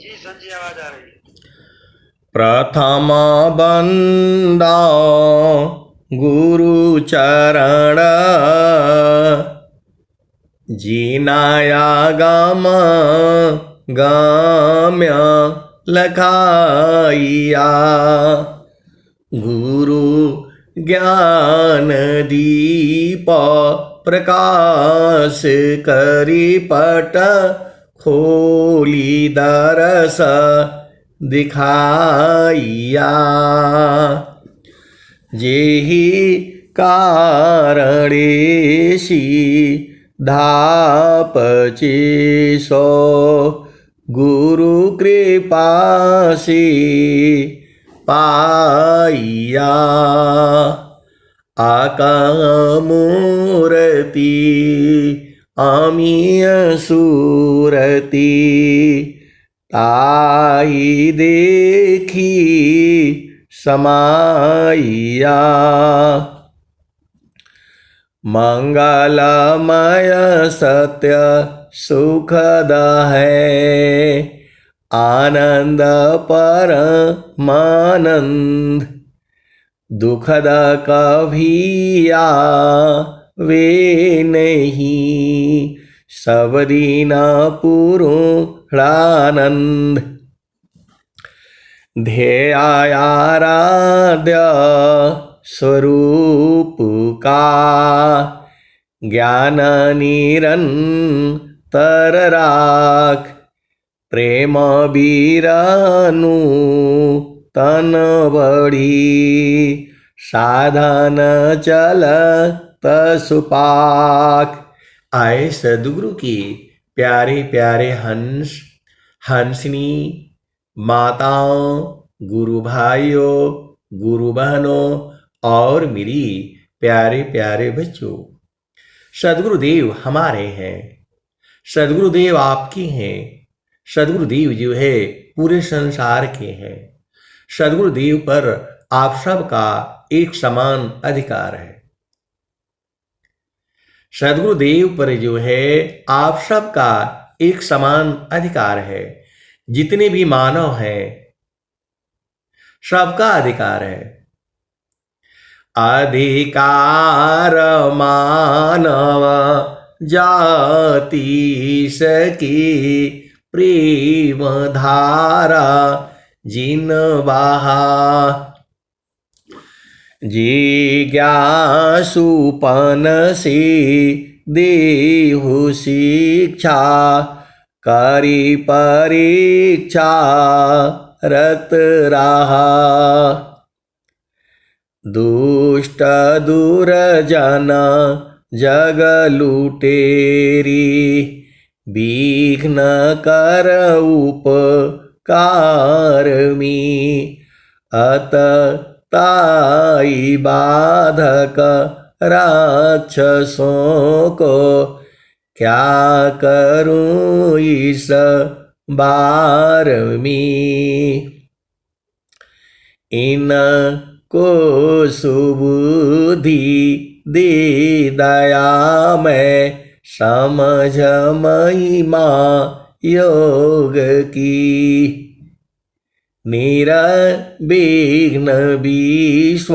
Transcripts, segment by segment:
जी संजय, आवाज आ रही है। प्रथम बंदा गुरु चरण जीनाया गाम गाम्य लखाइया गुरु ज्ञान दीप प्रकाश करी पट खोली दरस दिखाइया जेहि कारणेशी धापचे सो गुरु कृपा से पाइया आकामूर्ति आमीय सूरती ताहि देखी समाइया मंगलमय सत्य सुखद है आनंद परमानंद दुखद कभी वे नहीं सब दीन पूर्णानंद ध्येयाराध्य स्वरूप का ज्ञान निरंतर राख प्रेम बीरानु तन बड़ी साधन चल तसुपाक। आए सदगुरु की प्यारे प्यारे हंस हंसनी माताओं, गुरु भाइयों, गुरु बहनों और मेरी प्यारे प्यारे बच्चों, सदगुरुदेव हमारे हैं, सदगुरुदेव आपके हैं, सदगुरुदेव जो है पूरे संसार के हैं। सदगुरुदेव पर आप सबका एक समान अधिकार है। सदगुरुदेव पर जो है आप सबका एक समान अधिकार है। जितने भी मानव हैं सबका अधिकार है। अधिकार मानव जाति सकी प्रेम धारा जिन बहा जिज्ञासुपन से देहु शिक्षा करी परीक्षा रत रहा दुष्ट दुर्जन जग लुटेरी विघ्न कर उपकार में अत ताई बाधक राक्षसों को क्या करूं इस बार में इनको सुबुद्धि दे दया में समझ महिमा योग की निरविघ्न विश्व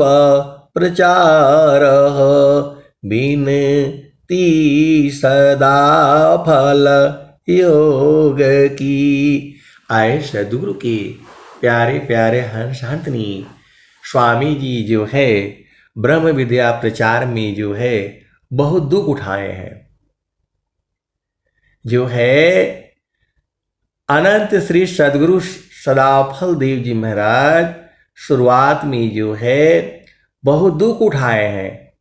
प्रचार बिनती सदा फल योग की। आए सदगुरु के प्यारे प्यारे हंस हंसनी स्वामी जी जो है ब्रह्म विद्या प्रचार में जो है बहुत दुख उठाए हैं। जो है अनंत श्री सदगुरु सदाफल देव जी महाराज शुरुआत में जो है बहुत दुख उठाए हैं।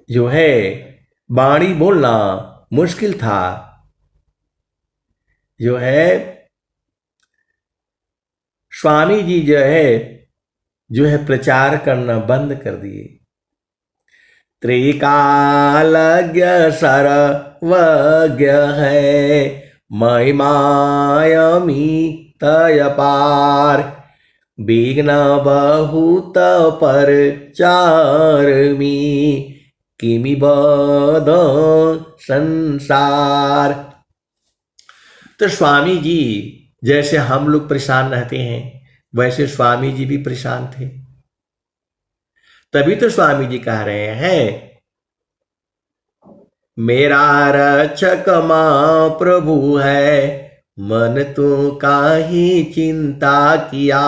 जो है वाणी बोलना मुश्किल था। जो है स्वामी जी जो है प्रचार करना बंद कर दिए। त्रिकालज्ञ सर्वज्ञ है महिमायमी तय पार विघ्न बहुत पर चार में किमि बद संसार। तो स्वामी जी जैसे हम लोग परेशान रहते हैं वैसे स्वामी जी भी परेशान थे। तभी तो स्वामी जी कह रहे हैं, मेरा रक्षक मां प्रभु है, मन तू काहे चिंता किया।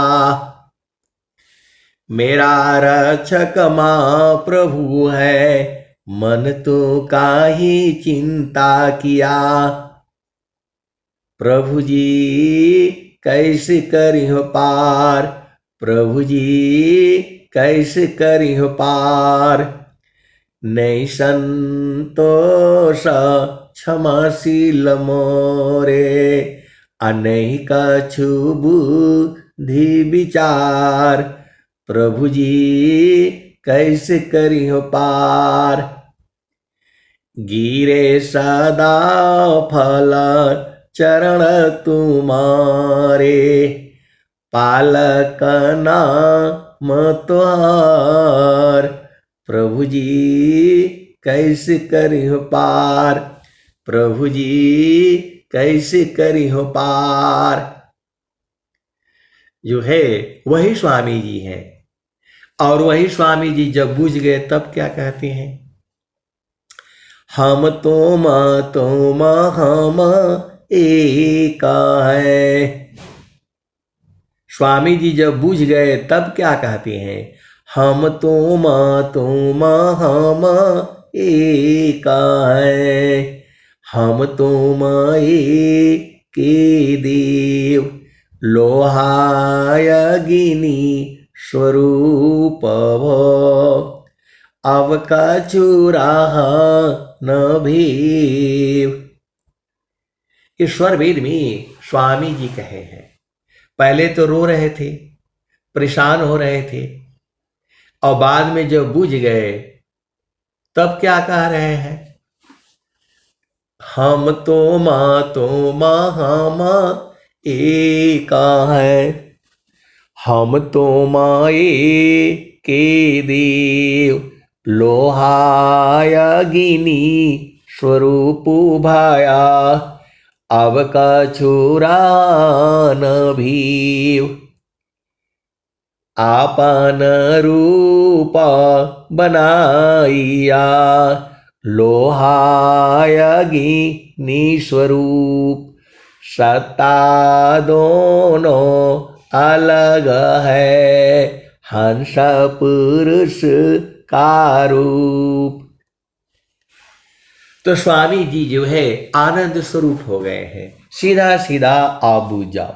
मेरा रक्षक मां प्रभु है, मन तू काहे चिंता किया। प्रभु जी कैसे करिहो पार, प्रभु जी कैसे करिहो पार। नहीं संतोष क्षमाशील मोरे, अनहि कछु बुद्धि विचार। प्रभु जी कैसे करिहो पार। गिरे सदा फल चरण तुम्हारे, पालक नाम तुहार। प्रभु जी कैसे करिहो पार, प्रभु जी कैसे करिहो पार। जो है वही स्वामी जी हैं। और वही स्वामी जी जब बुझ गए तब क्या कहते हैं, हम तुम हम एक है। स्वामी जी जब बुझ गए तब क्या कहते हैं, हम तुम हम एक है। हम तुम एक देव, लोहाय अग्नि स्वरूप भव। अब कछु राह न भीव। ईश्वर वेद में स्वामी जी कहे हैं, पहले तो रो रहे थे, परेशान हो रहे थे, और बाद में जब बुझ गए तब क्या कह रहे हैं, हम तुम हम एक है। हम तुम एक देव, लोहाय अग्नि स्वरूप भाया। अब कछु न भीव। आपन रूप बनाइया, लोहाय अग्नि स्वरूप। सत्ता दोनों अलग है, हंस पुरुष का रूप। तो स्वामी जी जो है आनंद स्वरूप हो गए हैं। सीधा सीधा आप बूझ जाओ,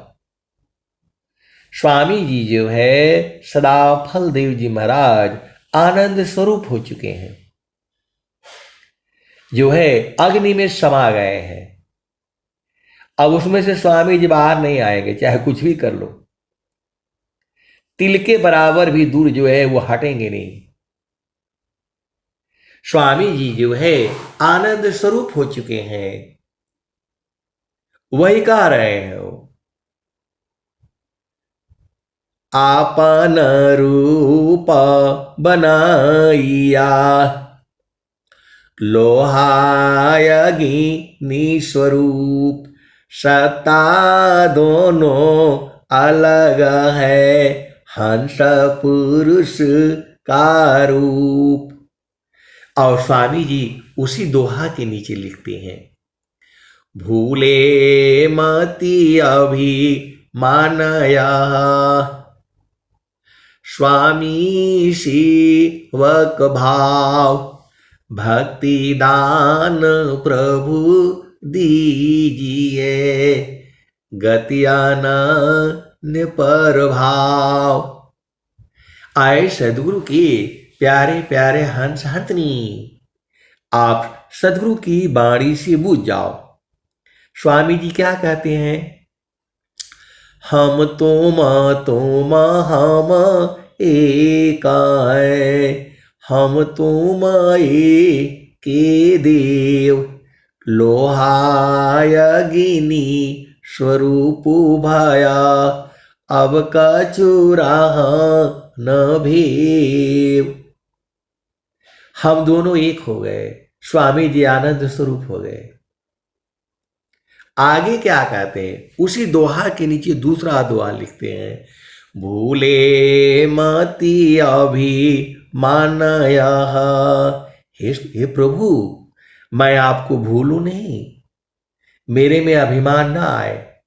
स्वामी जी जो है सदा फलदेव जी महाराज आनंद स्वरूप हो चुके हैं, जो है अग्नि में समा गए हैं। अब उसमें से स्वामी जी बाहर नहीं आएंगे, चाहे कुछ भी कर लो, तिल के बराबर भी दूर जो है वो हटेंगे नहीं। स्वामी जी जो है आनंद स्वरूप हो चुके हैं, वही कह रहे हैं वो, आपन रूप बनाइया, लोहाय अग्नि स्वरूप। सत्ता दोनों अलग है, हंस पुरुष का रूप। और स्वामी जी उसी दोहा के नीचे लिखते हैं, भूले मति अभी मानया, स्वामी सेवक भाव। भक्ति दान प्रभु दीजिए, गति अनन्य पर भाव। आए सदगुरु के प्यारे प्यारे हंस हंतनी, आप सदगुरु की बाणी से बूझ जाओ। स्वामी जी क्या कहते हैं, हम तुम हम एक है। हम तुम एक देव, लोहाय अग्नि स्वरूप भाया। अब कछु राह न भीव। हम दोनों एक हो गए, स्वामी जी आनंद स्वरूप हो गए। आगे क्या कहते हैं, उसी दोहा के नीचे दूसरा दोहा लिखते हैं, भूले मति अभिमानय। हे प्रभु, मैं आपको भूलूं नहीं, मेरे में अभिमान ना आए।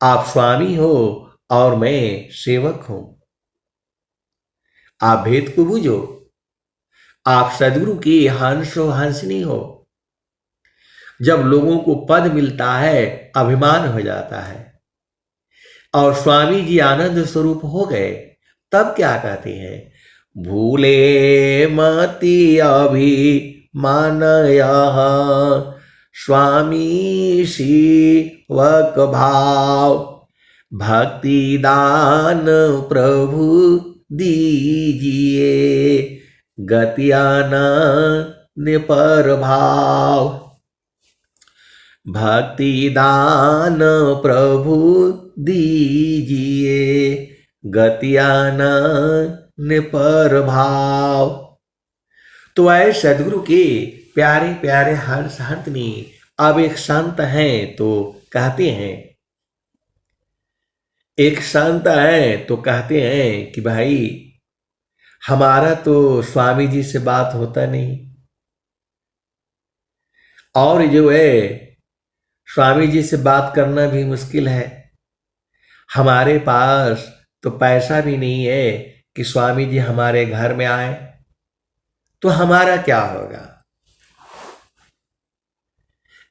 आप स्वामी हो और मैं सेवक हूं। आप भेद को बूझो। आप सदगुरु की हंस हो, हंसनी हो। जब लोगों को पद मिलता है अभिमान हो जाता है, और स्वामी जी आनंद स्वरूप हो गए, तब क्या कहते हैं, भूले मति अभिमानय, स्वामी शिवक भाव, भक्ति दान प्रभु दीजिए, गति आनंद पर भाव। भक्ति दान प्रभु दीजिए, गति आनंद पर भाव। तो ऐ सदगुरु के प्यारे प्यारे हंस हंतनी अब एक संत हैं तो कहते हैं, एक संत है तो कहते हैं कि भाई हमारा तो स्वामी जी से बात होता नहीं, और जो है स्वामी जी से बात करना भी मुश्किल है। हमारे पास तो पैसा भी नहीं है कि स्वामी जी हमारे घर में आए, तो हमारा क्या होगा।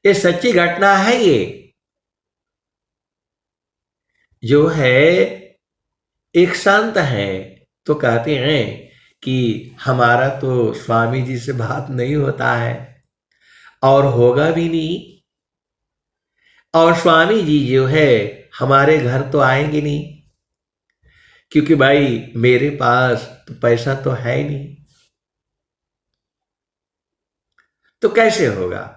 ये सच्ची घटना है। ये जो है एक संत है तो कहते हैं कि हमारा तो स्वामी जी से बात नहीं होता है और होगा भी नहीं, और स्वामी जी जो है हमारे घर तो आएंगे नहीं, क्योंकि भाई मेरे पास तो पैसा तो है ही नहीं, तो कैसे होगा।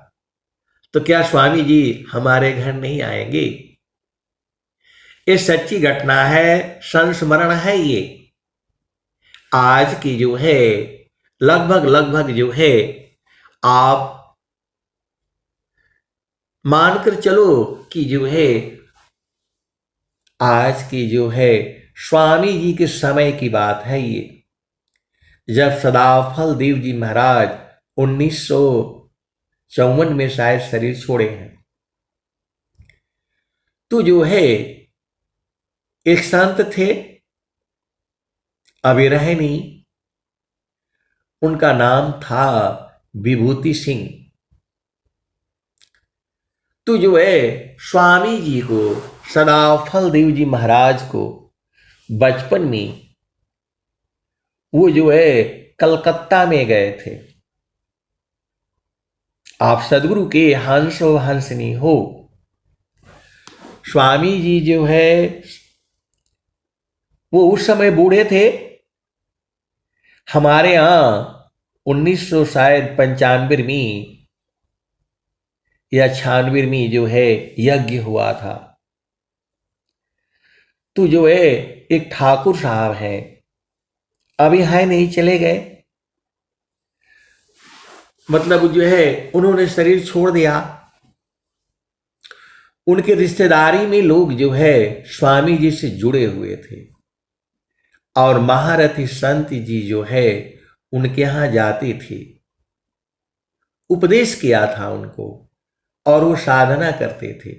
तो क्या स्वामी जी हमारे घर नहीं आएंगे। ये सच्ची घटना है, संस्मरण है। ये आज की जो है लगभग जो है आप मानकर चलो कि जो है आज की जो है स्वामी जी के समय की बात है। ये जब सदाफल देव जी महाराज 1954 में शायद शरीर छोड़े हैं, तो जो है एक संत थे, अभी रहे नहीं, उनका नाम था विभूति सिंह। तो जो है स्वामी जी को, सदाफल देव जी महाराज को बचपन में वो जो है कलकत्ता में गए थे। आप सदगुरु के हंस हो, हंसनी हो। स्वामी जी जो है वो उस समय बूढ़े थे। हमारे यहाँ 1995 में या 96 में जो है यज्ञ हुआ था। तो जो है एक ठाकुर साहब हैं, अभी है नहीं, चले गए, मतलब जो है उन्होंने शरीर छोड़ दिया। उनके रिश्तेदारी में लोग जो है स्वामी जी से जुड़े हुए थे, और महारथी संत जी जो है उनके यहां जाते थे, उपदेश किया था उनको, और वो साधना करते थे।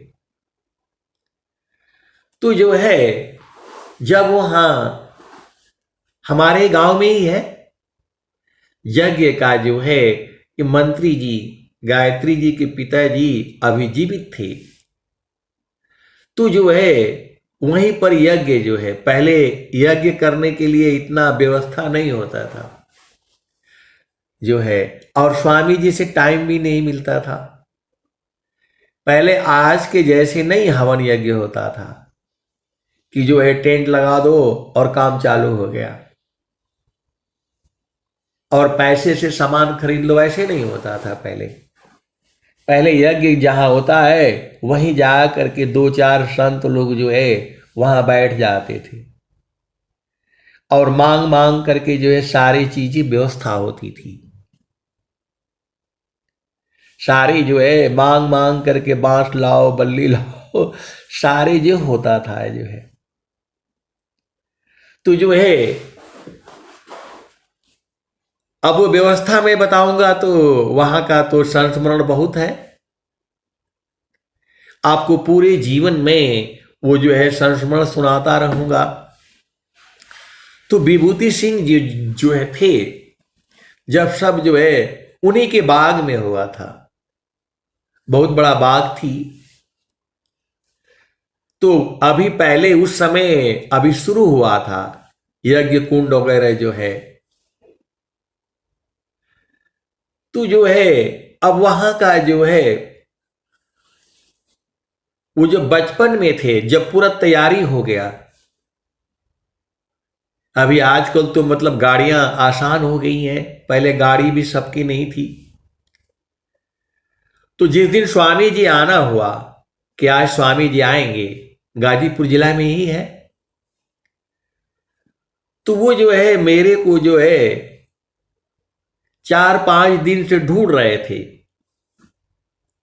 तो जो है जब वहां हमारे गांव में ही है यज्ञ का जो है कि मंत्री जी, गायत्री जी के पिताजी अभी जीवित थे, तो जो है वहीं पर यज्ञ जो है, पहले यज्ञ करने के लिए इतना व्यवस्था नहीं होता था जो है, और स्वामी जी से टाइम भी नहीं मिलता था। पहले आज के जैसे नहीं हवन यज्ञ होता था कि जो है टेंट लगा दो और काम चालू हो गया, और पैसे से सामान खरीद लो, ऐसे नहीं होता था। पहले यज्ञ जहां होता है वहीं जा करके 2-4 संत लोग जो है वहां बैठ जाते थे, और मांग मांग करके जो है सारी चीजें व्यवस्था होती थी। सारे जो है मांग मांग करके बांस लाओ, बल्ली लाओ, सारे जो होता था जो है। तो जो है अब वो व्यवस्था में बताऊंगा तो वहां का तो संस्मरण बहुत है। आपको पूरे जीवन में वो जो है संस्मरण सुनाता रहूंगा। तो विभूति सिंह जी जो है थे, जब सब जो है उन्हीं के बाग में हुआ था, बहुत बड़ा बाग थी। तो अभी पहले उस समय अभी शुरू हुआ था यज्ञ कुंड वगैरह जो है। तो जो है अब वहां का जो है वो जो बचपन में थे, जब पूरा तैयारी हो गया, अभी आजकल तो मतलब गाड़ियां आसान हो गई हैं, पहले गाड़ी भी सबकी नहीं थी। तो जिस दिन स्वामी जी आना हुआ कि आज स्वामी जी आएंगे, गाजीपुर जिला में ही है, तो वो जो है मेरे को जो है 4-5 दिन से ढूंढ रहे थे,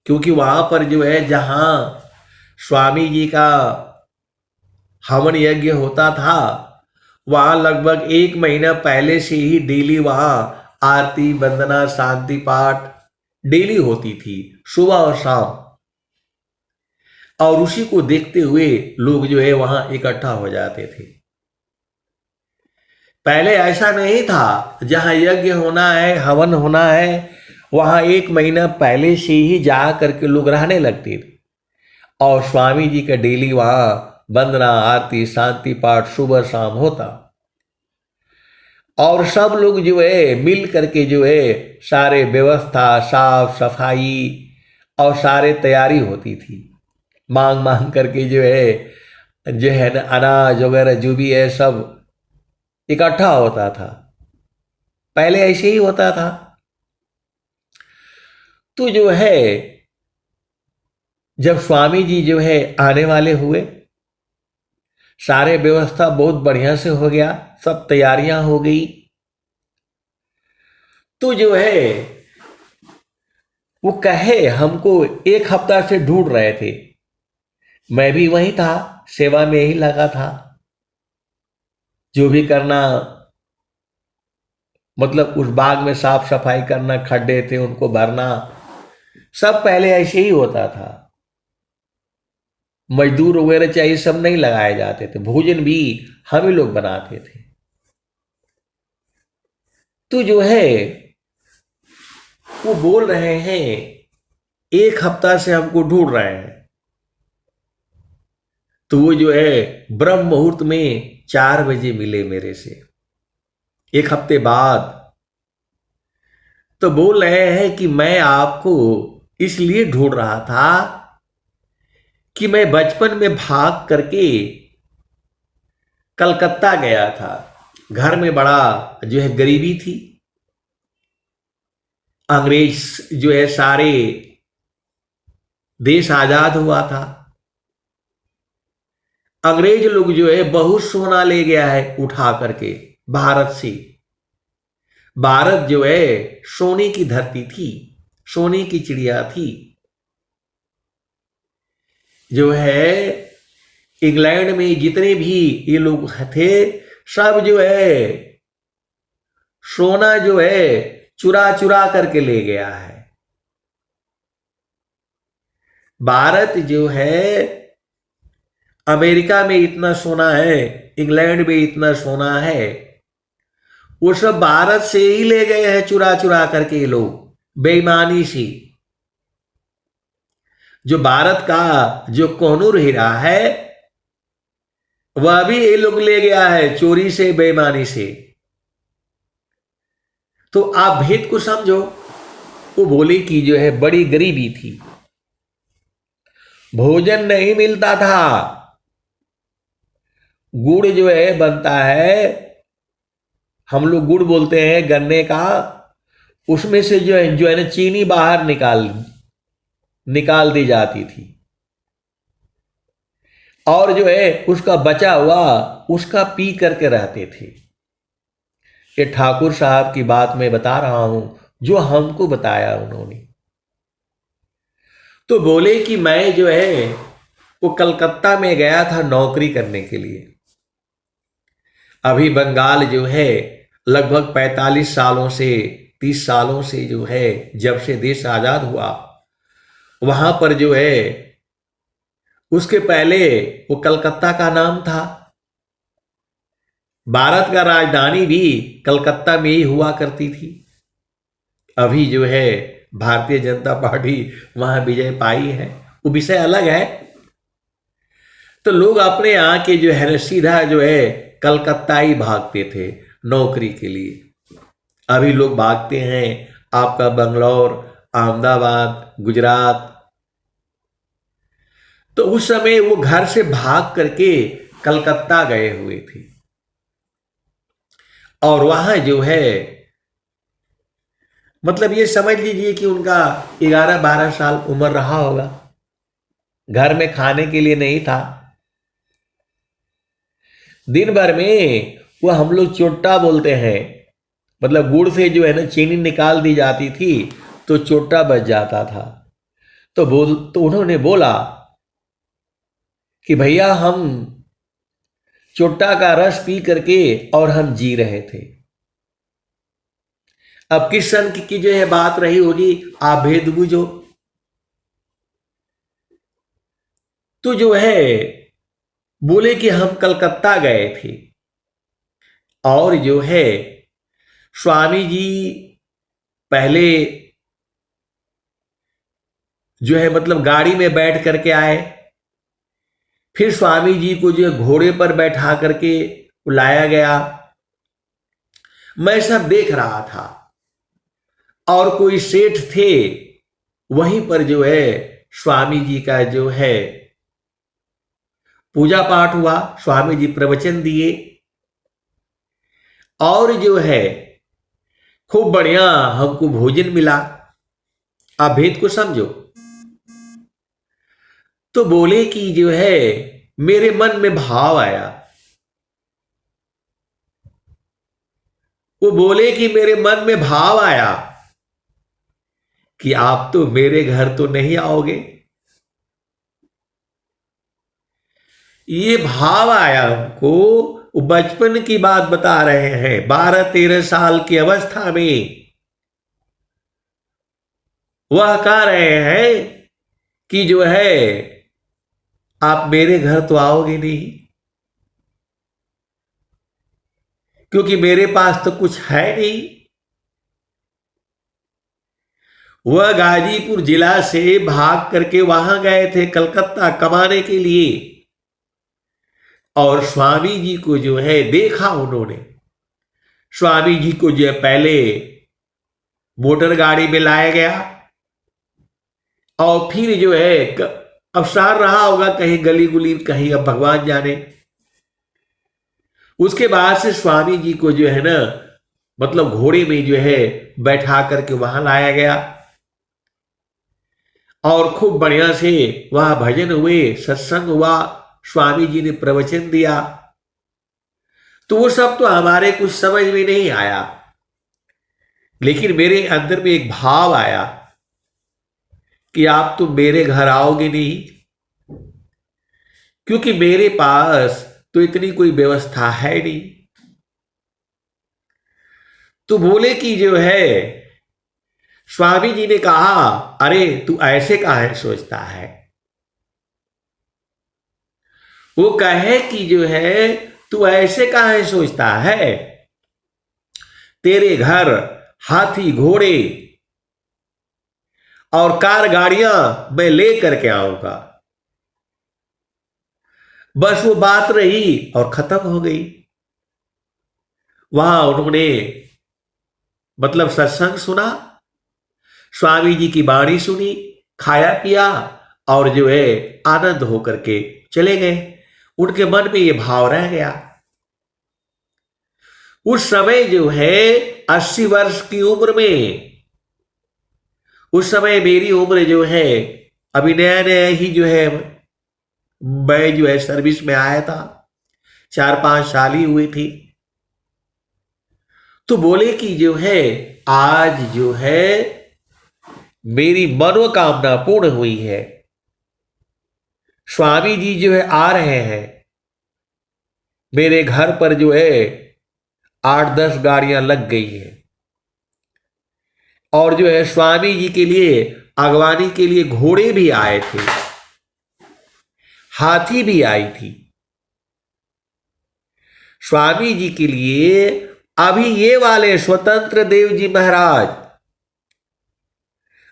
क्योंकि वहां पर जो है जहां स्वामी जी का हवन यज्ञ होता था, वहां लगभग 1 महीना पहले से ही डेली वहां आरती, वंदना, शांति पाठ डेली होती थी, सुबह और शाम। और उसी को देखते हुए लोग जो है वहां इकट्ठा हो जाते थे। पहले ऐसा नहीं था, जहां यज्ञ होना है, हवन होना है, वहां 1 महीना पहले से ही जा करके लोग रहने लगते थे, और स्वामी जी का डेली वहां वंदना, आरती, शांति पाठ सुबह शाम होता, और सब लोग जो है मिल करके जो है सारे व्यवस्था, साफ सफाई और सारे तैयारी होती थी। मांग मांग करके जो है ना अनाज वगैरह जो भी है सब इकट्ठा होता था। पहले ऐसे ही होता था। तो जो है जब स्वामी जी जो है आने वाले हुए, सारे व्यवस्था बहुत बढ़िया से हो गया, सब तैयारियां हो गई। तो जो है वो कहे हमको 1 हफ्ता से ढूंढ रहे थे, मैं भी वहीं था, सेवा में ही लगा था, जो भी करना मतलब उस बाग में साफ सफाई करना, खड्डे थे उनको भरना, सब पहले ऐसे ही होता था। मजदूर वगैरह चाहिए सब नहीं लगाए जाते थे, भोजन भी हम ही लोग बनाते थे। तो जो है वो बोल रहे हैं 1 हफ्ता से हमको ढूंढ रहे हैं। तो वो जो है ब्रह्म मुहूर्त में 4 बजे मिले मेरे से 1 हफ्ते बाद। तो बोल रहे हैं कि मैं आपको इसलिए ढूंढ रहा था कि मैं बचपन में भाग करके कलकत्ता गया था, घर में बड़ा जो है गरीबी थी, अंग्रेज जो है सारे देश आजाद हुआ था, अंग्रेज लोग जो है बहुत सोना ले गया है उठा करके भारत से। भारत जो है सोने की धरती थी, सोने की चिड़िया थी। जो है इंग्लैंड में जितने भी ये लोग थे, सब जो है सोना जो है चुरा चुरा करके ले गया है। भारत जो है अमेरिका में इतना सोना है, इंग्लैंड में इतना सोना है, वो सब भारत से ही ले गए हैं चुरा चुरा करके ये लोग बेईमानी से। जो भारत का जो कोहिनूर हीरा है वह भी ये लोग ले गया है चोरी से, बेईमानी से। तो आप भेद को समझो। वो बोले कि जो है बड़ी गरीबी थी, भोजन नहीं मिलता था, गुड़ जो है बनता है, हम लोग गुड़ बोलते हैं गन्ने का, उसमें से जो है ना चीनी बाहर निकाल दी जाती थी, और जो है उसका बचा हुआ उसका पी करके रहते थे। ये ठाकुर साहब की बात मैं बता रहा हूं, जो हमको बताया उन्होंने। तो बोले कि मैं जो है वो कलकत्ता में गया था नौकरी करने के लिए। अभी बंगाल जो है लगभग 45 सालों से 30 सालों से जो है जब से देश आजाद हुआ, वहां पर जो है उसके पहले वो कलकत्ता का नाम था। भारत का राजधानी भी कलकत्ता में ही हुआ करती थी। अभी जो है भारतीय जनता पार्टी वहां विजय पाई है, वो विषय अलग है। तो लोग अपने यहाँ के जो है सीधा जो है कलकत्ता ही भागते थे नौकरी के लिए। अभी लोग भागते हैं आपका बंगलौर, अहमदाबाद, गुजरात। तो उस समय वो घर से भाग करके कलकत्ता गए हुए थे और वहां जो है मतलब ये समझ लीजिए कि उनका 11-12 साल उम्र रहा होगा। घर में खाने के लिए नहीं था। दिन भर में वो हम लोग चोट्टा बोलते हैं, मतलब गुड़ से जो है ना चीनी निकाल दी जाती थी तो चोट्टा बच जाता था। तो उन्होंने बोला कि भैया हम चोट्टा का रस पी करके और हम जी रहे थे। अब किस सन की जो है बात रही होगी, आप भेद बूझो। तो जो है बोले कि हम कलकत्ता गए थे और जो है स्वामी जी पहले जो है मतलब गाड़ी में बैठ करके आए, फिर स्वामी जी को जो घोड़े पर बैठा करके लाया गया। मैं सब देख रहा था और कोई सेठ थे वहीं पर जो है स्वामी जी का जो है पूजा पाठ हुआ, स्वामी जी प्रवचन दिए और जो है खूब बढ़िया हमको भोजन मिला। आप भेद को समझो। तो बोले कि जो है मेरे मन में भाव आया। वो बोले कि मेरे मन में भाव आया कि आप तो मेरे घर तो नहीं आओगे। ये भाव आया हमको। वो बचपन की बात बता रहे हैं, 12-13 साल की अवस्था में वह कह रहे हैं कि जो है आप मेरे घर तो आओगे नहीं, क्योंकि मेरे पास तो कुछ है नहीं। वह गाजीपुर जिला से भाग करके वहां गए थे कलकत्ता कमाने के लिए और स्वामी जी को जो है देखा उन्होंने। स्वामी जी को जो है पहले मोटर गाड़ी में लाया गया और फिर जो है अवसर रहा होगा कहीं गली गुली, कहीं अब भगवान जाने। उसके बाद से स्वामी जी को जो है ना मतलब घोड़े में जो है बैठा करके वहां लाया गया और खूब बढ़िया से वहां भजन हुए, सत्संग हुआ, स्वामी जी ने प्रवचन दिया। तो वो सब तो हमारे कुछ समझ में नहीं आया, लेकिन मेरे अंदर में एक भाव आया कि आप तो मेरे घर आओगे नहीं, क्योंकि मेरे पास तो इतनी कोई व्यवस्था है नहीं। तो बोले कि जो है स्वामी जी ने कहा अरे तू ऐसे काहे सोचता है। वो कहे कि जो है तू ऐसे काहे सोचता है, तेरे घर हाथी घोड़े और कार गाड़ियां मैं ले करके आऊंगा। बस वो बात रही और खत्म हो गई। वहां उन्होंने मतलब सत्संग सुना, स्वामी जी की वाणी सुनी, खाया पिया और जो है आनंद होकर के चले गए। उनके मन में ये भाव रह गया। उस समय जो है 80 वर्ष की उम्र में, उस समय मेरी उम्र जो है अभी नया नया ही जो है मैं जो है सर्विस में आया था, 4-5 साल ही हुई थी। तो बोले कि जो है आज जो है मेरी मनोकामना पूर्ण हुई है। स्वामी जी जो है आ रहे हैं मेरे घर पर, जो है 8-10 गाड़ियां लग गई हैं, और जो है स्वामी जी के लिए अगवानी के लिए घोड़े भी आए थे, हाथी भी आई थी। स्वामी जी के लिए अभी ये वाले स्वतंत्र देव जी महाराज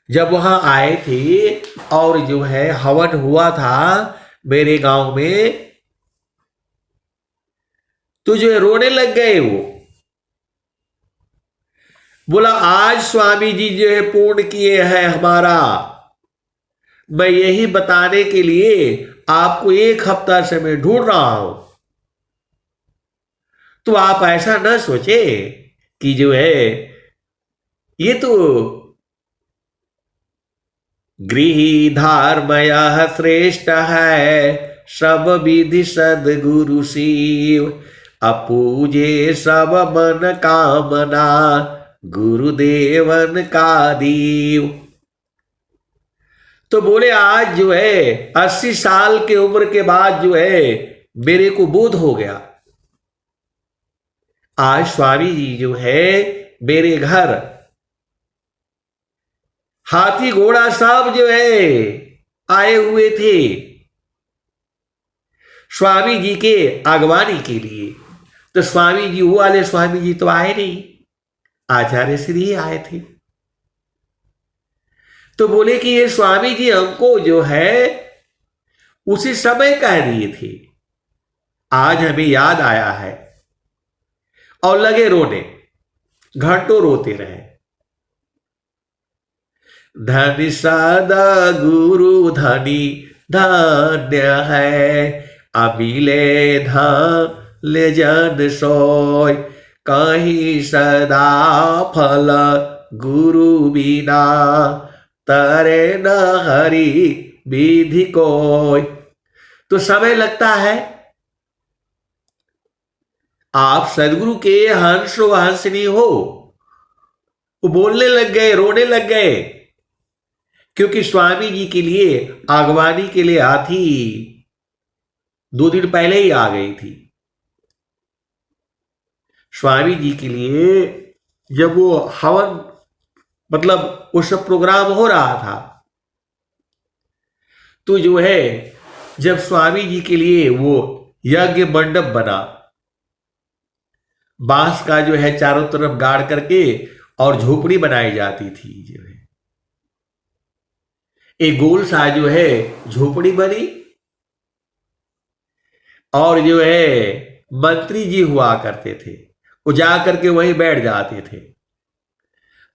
जब वहां आए थे और जो है हवन हुआ था मेरे गांव में, तो जो है रोने लग गए। वो बोला आज स्वामी जी जो है पूर्ण किए हैं हमारा, मैं यही बताने के लिए आपको 1 हफ्ता से मैं ढूंढ रहा हूं। तो आप ऐसा न सोचे कि जो है ये तो गृही धार्मया श्रेष्ठ है, सब विधि सदगुरु शिव, अपूजे सब मन कामना, गुरुदेवन का दीव। तो बोले आज जो है 80 साल के उम्र के बाद जो है मेरे को बोध हो गया। आज स्वामी जी जो है मेरे घर हाथी घोड़ा सब जो है आए हुए थे स्वामी जी के आगवानी के लिए। तो स्वामी जी वो वाले स्वामी जी तो आए नहीं, आचार्य श्री ही आए थे। तो बोले कि ये स्वामी जी हमको जो है उसी समय कह दिए थे, आज हमें याद आया है। और लगे रोने, घंटों रोते रहे। धनी सदा गुरु धनी धन्य है, अमिले धन जन सोय, कहीं सदा फल गुरु बिना, तरे न हरि विधि कोय। तो समय लगता है। आप सदगुरु के हंस व हंसनी हो। वो बोलने लग गए, रोने लग गए, क्योंकि स्वामी जी के लिए आगवानी के लिए हाथी 2 दिन पहले ही आ गई थी। स्वामी जी के लिए जब वो हवन मतलब वो सब प्रोग्राम हो रहा था, तो जो है जब स्वामी जी के लिए वो यज्ञ मंडप बना, बांस का जो है चारों तरफ गाड़ करके और झोपड़ी बनाई जाती थी, जो है एक गोल सा जो है झोपड़ी बनी, और जो है मंत्री जी हुआ करते थे, वो जा करके वहीं बैठ जाते थे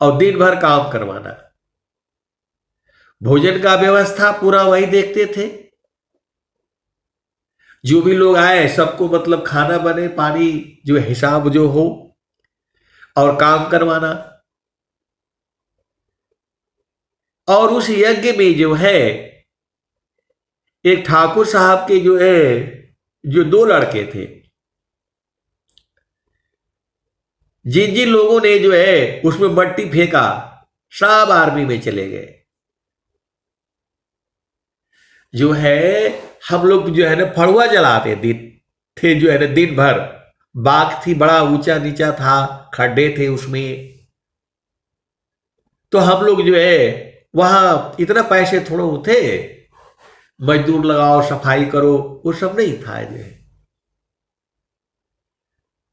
और दिन भर काम करवाना। भोजन का व्यवस्था पूरा वही देखते थे। जो भी लोग आए सबको मतलब खाना बने, पानी जो हिसाब जो हो, और काम करवाना। और उस यज्ञ में जो है एक ठाकुर साहब के जो है जो 2 लड़के थे, जिन जिन लोगों ने जो है उसमें मट्टी फेंका सब आर्मी में चले गए। जो है हम लोग जो है ना फड़ुआ जलाते थे, जो है ना दिन भर। बाग थी, बड़ा ऊंचा नीचा था, खड्डे थे उसमें। तो हम लोग जो है वहां इतना पैसे थोड़े थे, मजदूर लगाओ सफाई करो, वो सब नहीं था जो है।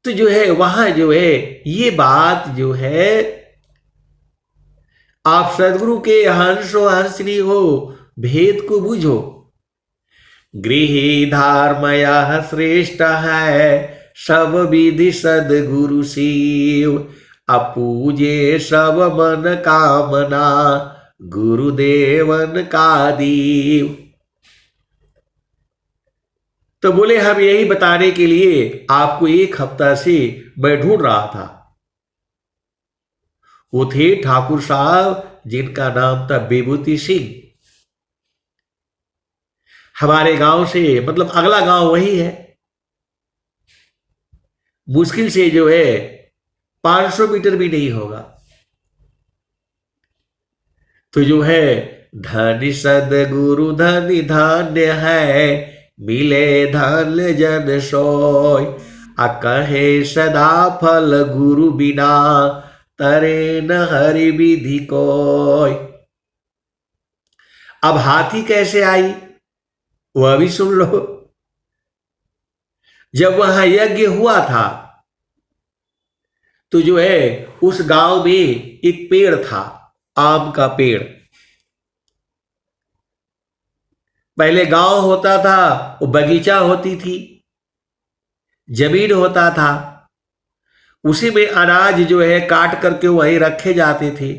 तो जो है वहां जो है ये बात जो है आप सदगुरु के हंसो हंसनी हो, भेद को बुझो। गृही धार्मया श्रेष्ठ है, सब विधि सदगुरु शिव, अपूजे सब मन कामना, गुरुदेवन का दीव। तो बोले हम यही बताने के लिए आपको 1 हफ्ता से मैं ढूंढ रहा था। वो थे ठाकुर साहब जिनका नाम था विभूति सिंह। हमारे गांव से मतलब अगला गांव वही है, मुश्किल से जो है 500 मीटर भी नहीं होगा। तो जो है धन सद्गुरु धन धान्य है, मिले धन जन सोय। कहे सदा फल गुरु बिना, तरे न हरि विधि कोय। अब हाथी कैसे आई वह भी सुन लो। जब वहां यज्ञ हुआ था तो जो है उस गांव में एक पेड़ था, आम का पेड़। पहले गांव होता था, वो बगीचा होती थी, जमीन होता था, उसी में अनाज जो है काट करके वहीं रखे जाते थे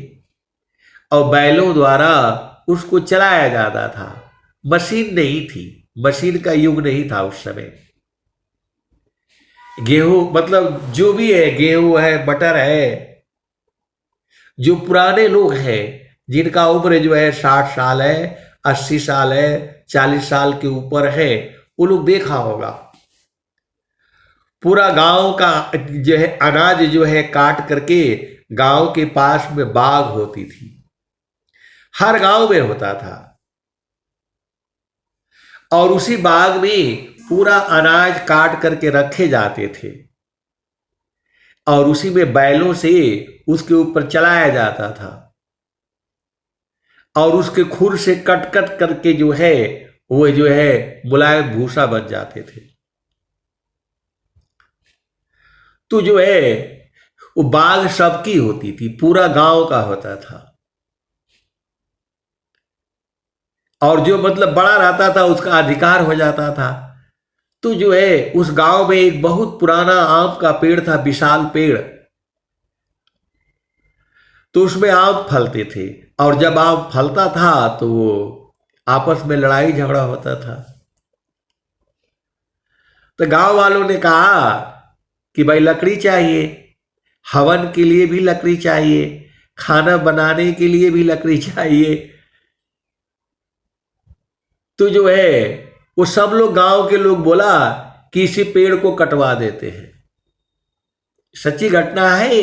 और बैलों द्वारा उसको चलाया जाता था। मशीन नहीं थी, मशीन का युग नहीं था उस समय। गेहूं मतलब जो भी है, गेहूं है, मटर है, जो पुराने लोग हैं जिनका उम्र जो है 60 साल है, 80 साल है, 40 साल के ऊपर है, वो लोग देखा होगा। पूरा गांव का जो है अनाज जो है काट करके गांव के पास में बाग होती थी, हर गांव में होता था, और उसी बाग में पूरा अनाज काट करके रखे जाते थे और उसी में बैलों से उसके ऊपर चलाया जाता था और उसके खुर से कट कट करके जो है वो जो है मुलायम भूसा बन जाते थे। तो जो है वो बाग सबकी होती थी, पूरा गांव का होता था, और जो मतलब बड़ा रहता था उसका अधिकार हो जाता था। तो जो है उस गांव में एक बहुत पुराना आम का पेड़ था, विशाल पेड़। तो उसमें आम फलते थे और जब आम फलता था तो वो आपस में लड़ाई झगड़ा होता था। तो गांव वालों ने कहा कि भाई लकड़ी चाहिए, हवन के लिए भी लकड़ी चाहिए, खाना बनाने के लिए भी लकड़ी चाहिए। तो जो है वो सब लोग, गांव के लोग बोला कि इसी पेड़ को कटवा देते हैं। सच्ची घटना है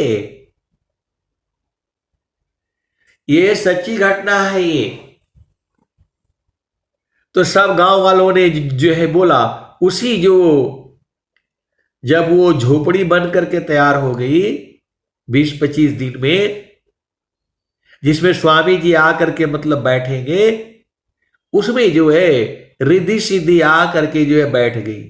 ये सच्ची घटना है ये। तो सब गांव वालों ने जो है बोला, उसी जो जब वो झोपड़ी बन करके तैयार हो गई 20-25 दिन में, जिसमें स्वामी जी आकर के मतलब बैठेंगे, उसमें जो है रिद्धि सिद्धि आ करके जो है बैठ गई।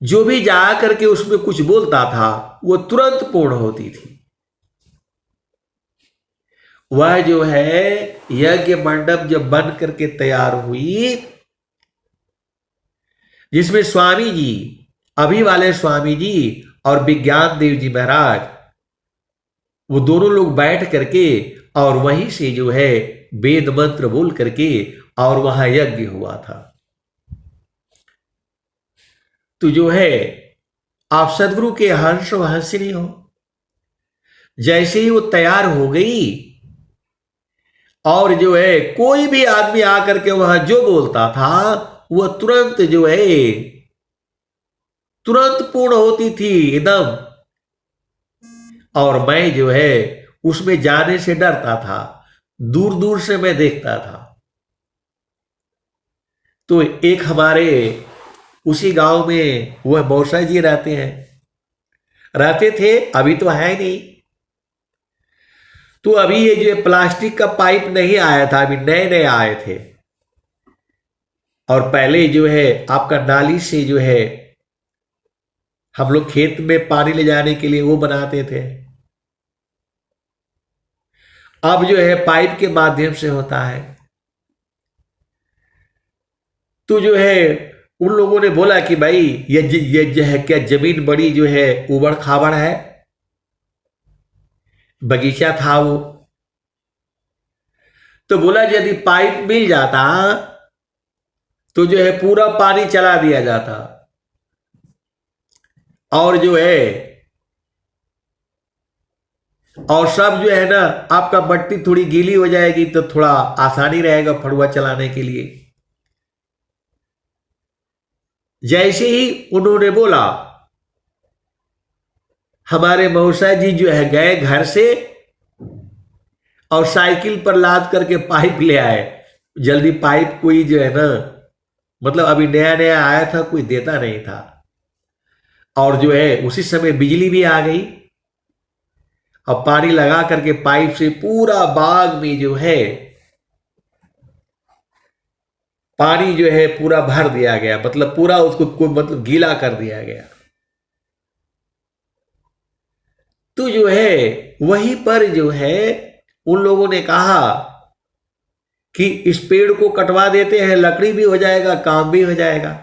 जो भी जा करके उसमें कुछ बोलता था वो तुरंत पूर्ण होती थी। वह जो है यज्ञ मंडप जब बन करके तैयार हुई, जिसमें स्वामी जी, अभी वाले स्वामी जी और विज्ञान देव जी महाराज, वो दोनों लोग बैठ करके और वहीं से जो है वेद मंत्र बोल करके और वहां यज्ञ हुआ था। तो जो है आप सदगुरु के हंस हंसिनी हो। जैसे ही वो तैयार हो गई और जो है कोई भी आदमी आकर के वहां जो बोलता था वह तुरंत जो है तुरंत पूर्ण होती थी एकदम। और मैं जो है उसमें जाने से डरता था, दूर दूर से मैं देखता था। तो एक हमारे उसी गांव में वह मौसा जी रहते थे, अभी तो है नहीं। तो अभी ये जो प्लास्टिक का पाइप नहीं आया था, अभी नए नए आए थे। और पहले जो है आपका नाली से जो है हम लोग खेत में पानी ले जाने के लिए वो बनाते थे, अब जो है पाइप के माध्यम से होता है। तो जो है उन लोगों ने बोला कि भाई ये जो है क्या जमीन बड़ी जो है उबड़ खाबड़ है, बगीचा था वो। तो बोला यदि पाइप मिल जाता तो जो है पूरा पानी चला दिया जाता और जो है और सब जो है ना आपका मट्टी थोड़ी गीली हो जाएगी तो थोड़ा आसानी रहेगा फड़ुआ चलाने के लिए। जैसे ही उन्होंने बोला, हमारे मौसा जी जो है गए घर से और साइकिल पर लाद करके पाइप ले आए। जल्दी पाइप कोई जो है ना, मतलब अभी नया नया आया था, कोई देता नहीं था। और जो है उसी समय बिजली भी आ गई और पानी लगा करके पाइप से पूरा बाग में जो है पानी जो है पूरा भर दिया गया, मतलब पूरा उसको मतलब गीला कर दिया गया। तो जो है वहीं पर जो है उन लोगों ने कहा कि इस पेड़ को कटवा देते हैं, लकड़ी भी हो जाएगा, काम भी हो जाएगा।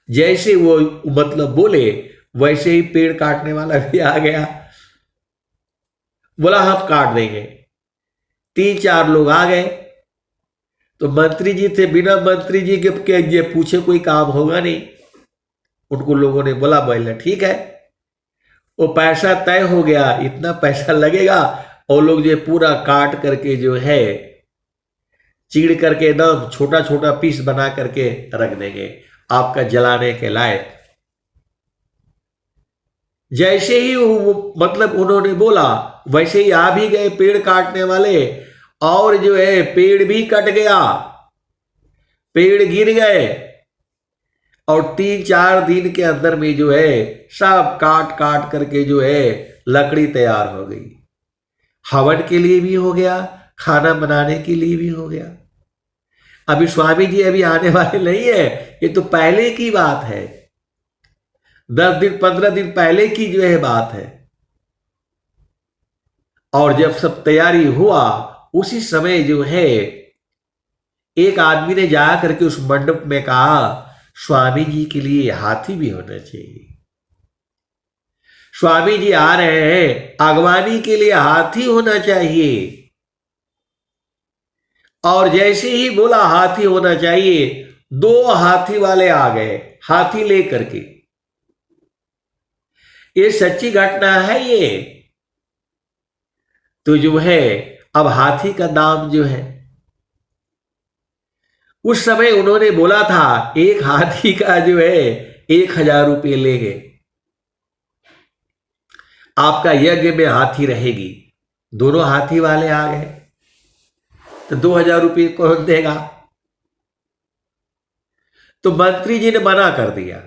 जैसे वो मतलब बोले वैसे ही पेड़ काटने वाला भी आ गया, बोला हम काट देंगे। 3-4 लोग आ गए। तो मंत्री जी थे, बिना मंत्री जी के ये पूछे कोई काम होगा नहीं। उनको लोगों ने बोला बोला ठीक है, वो पैसा तय हो गया, इतना पैसा लगेगा। और लोग जो पूरा काट करके जो है चीड़ करके एकदम छोटा छोटा पीस बना करके रख देंगे आपका जलाने के लायक। जैसे ही मतलब उन्होंने बोला वैसे ही आ भी गए पेड़ काटने वाले, और जो है पेड़ भी कट गया, पेड़ गिर गए। और 3-4 दिन के अंदर में जो है सब काट काट करके जो है लकड़ी तैयार हो गई। हवन के लिए भी हो गया, खाना बनाने के लिए भी हो गया। अभी स्वामी जी अभी आने वाले नहीं है, ये तो पहले की बात है, 10 दिन 15 दिन पहले की जो है बात है। और जब सब तैयारी हुआ उसी समय जो है एक आदमी ने जा करके उस मंडप में कहा स्वामी जी के लिए हाथी भी होना चाहिए। स्वामी जी आ रहे हैं, अगवानी के लिए हाथी होना चाहिए। और जैसे ही बोला हाथी होना चाहिए, 2 हाथी वाले आ गए हाथी लेकर के। ये सच्ची घटना है ये। तो जो है अब हाथी का दाम जो है, उस समय उन्होंने बोला था एक हाथी का जो है 1000 रुपये लेंगे, आपका यज्ञ में हाथी रहेगी। दोनों हाथी वाले आ गए, तो 2000 रुपये कौन देगा? तो मंत्री जी ने मना कर दिया,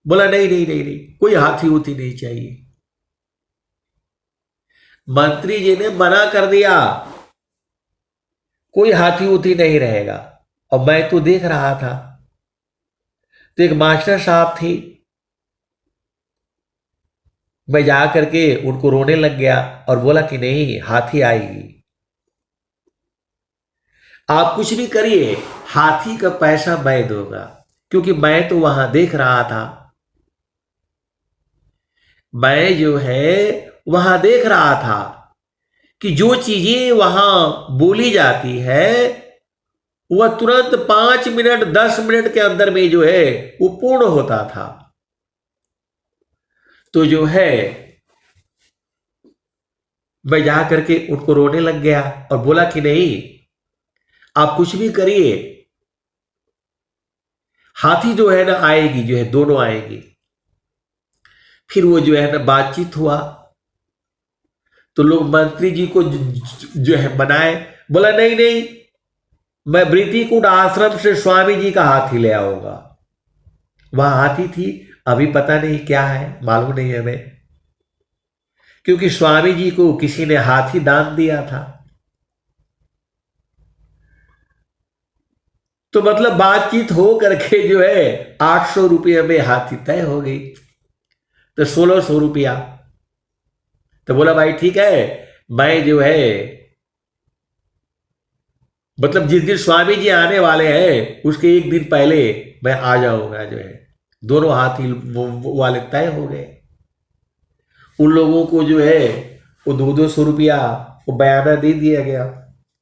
बोला नहीं नहीं नहीं नहीं, कोई हाथी उथी नहीं चाहिए। मंत्री जी ने मना कर दिया, कोई हाथी उथी नहीं रहेगा। और मैं तो देख रहा था, तो एक मास्टर साहब थी, मैं जा करके उनको रोने लग गया और बोला कि नहीं हाथी आएगी, आप कुछ भी करिए, हाथी का पैसा मैं दूंगा। क्योंकि मैं तो वहां देख रहा था, मैं जो है वहां देख रहा था कि जो चीजें वहां बोली जाती है वह तुरंत 5 मिनट 10 मिनट के अंदर में जो है वो पूर्ण होता था। तो जो है मैं जा करके उनको रोने लग गया और बोला कि नहीं आप कुछ भी करिए, हाथी जो है ना आएगी, जो है दोनों आएगी। फिर वो जो है ना बातचीत हुआ, तो लोग मंत्री जी को जो है बनाए, बोला नहीं नहीं, मैं वृत्तिकुंड आश्रम से स्वामी जी का हाथी ले आऊंगा। वहां हाथी थी, अभी पता नहीं क्या है, मालूम नहीं हमें, क्योंकि स्वामी जी को किसी ने हाथी दान दिया था। तो मतलब बातचीत हो करके जो है 800 रुपये में हाथी तय हो गई, तो 1600 रुपया। तो बोला भाई ठीक है, मैं जो है मतलब जिस दिन स्वामी जी आने वाले हैं उसके एक दिन पहले मैं आ जाऊंगा। जो है दोनों हाथी वाले तय हो गए। उन लोगों को जो है वो 200 रुपया वो बयाना दे दिया गया,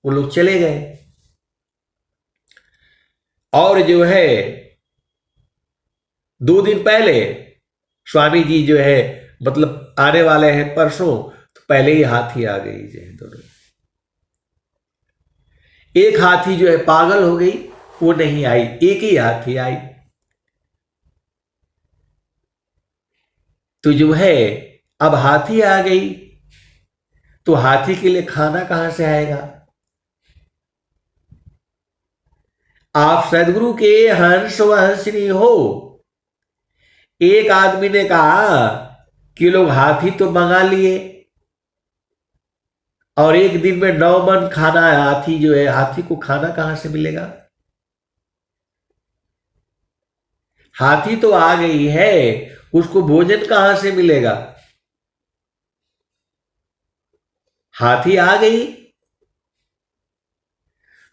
वो लोग चले गए। और जो है 2 दिन पहले स्वामी जी जो है मतलब आने वाले हैं परसों, तो पहले ही हाथी आ गई जो है दोनों। एक हाथी जो है पागल हो गई, वो नहीं आई, एक ही हाथी आई। तो जो है अब हाथी आ गई, तो हाथी के लिए खाना कहां से आएगा? आप सदगुरु के हंस व हंसनी हो। एक आदमी ने कहा कि लोग हाथी तो मंगा लिए और एक दिन में 9 मन खाना है। हाथी जो है, हाथी को खाना कहां से मिलेगा? हाथी तो आ गई है, उसको भोजन कहां से मिलेगा? हाथी आ गई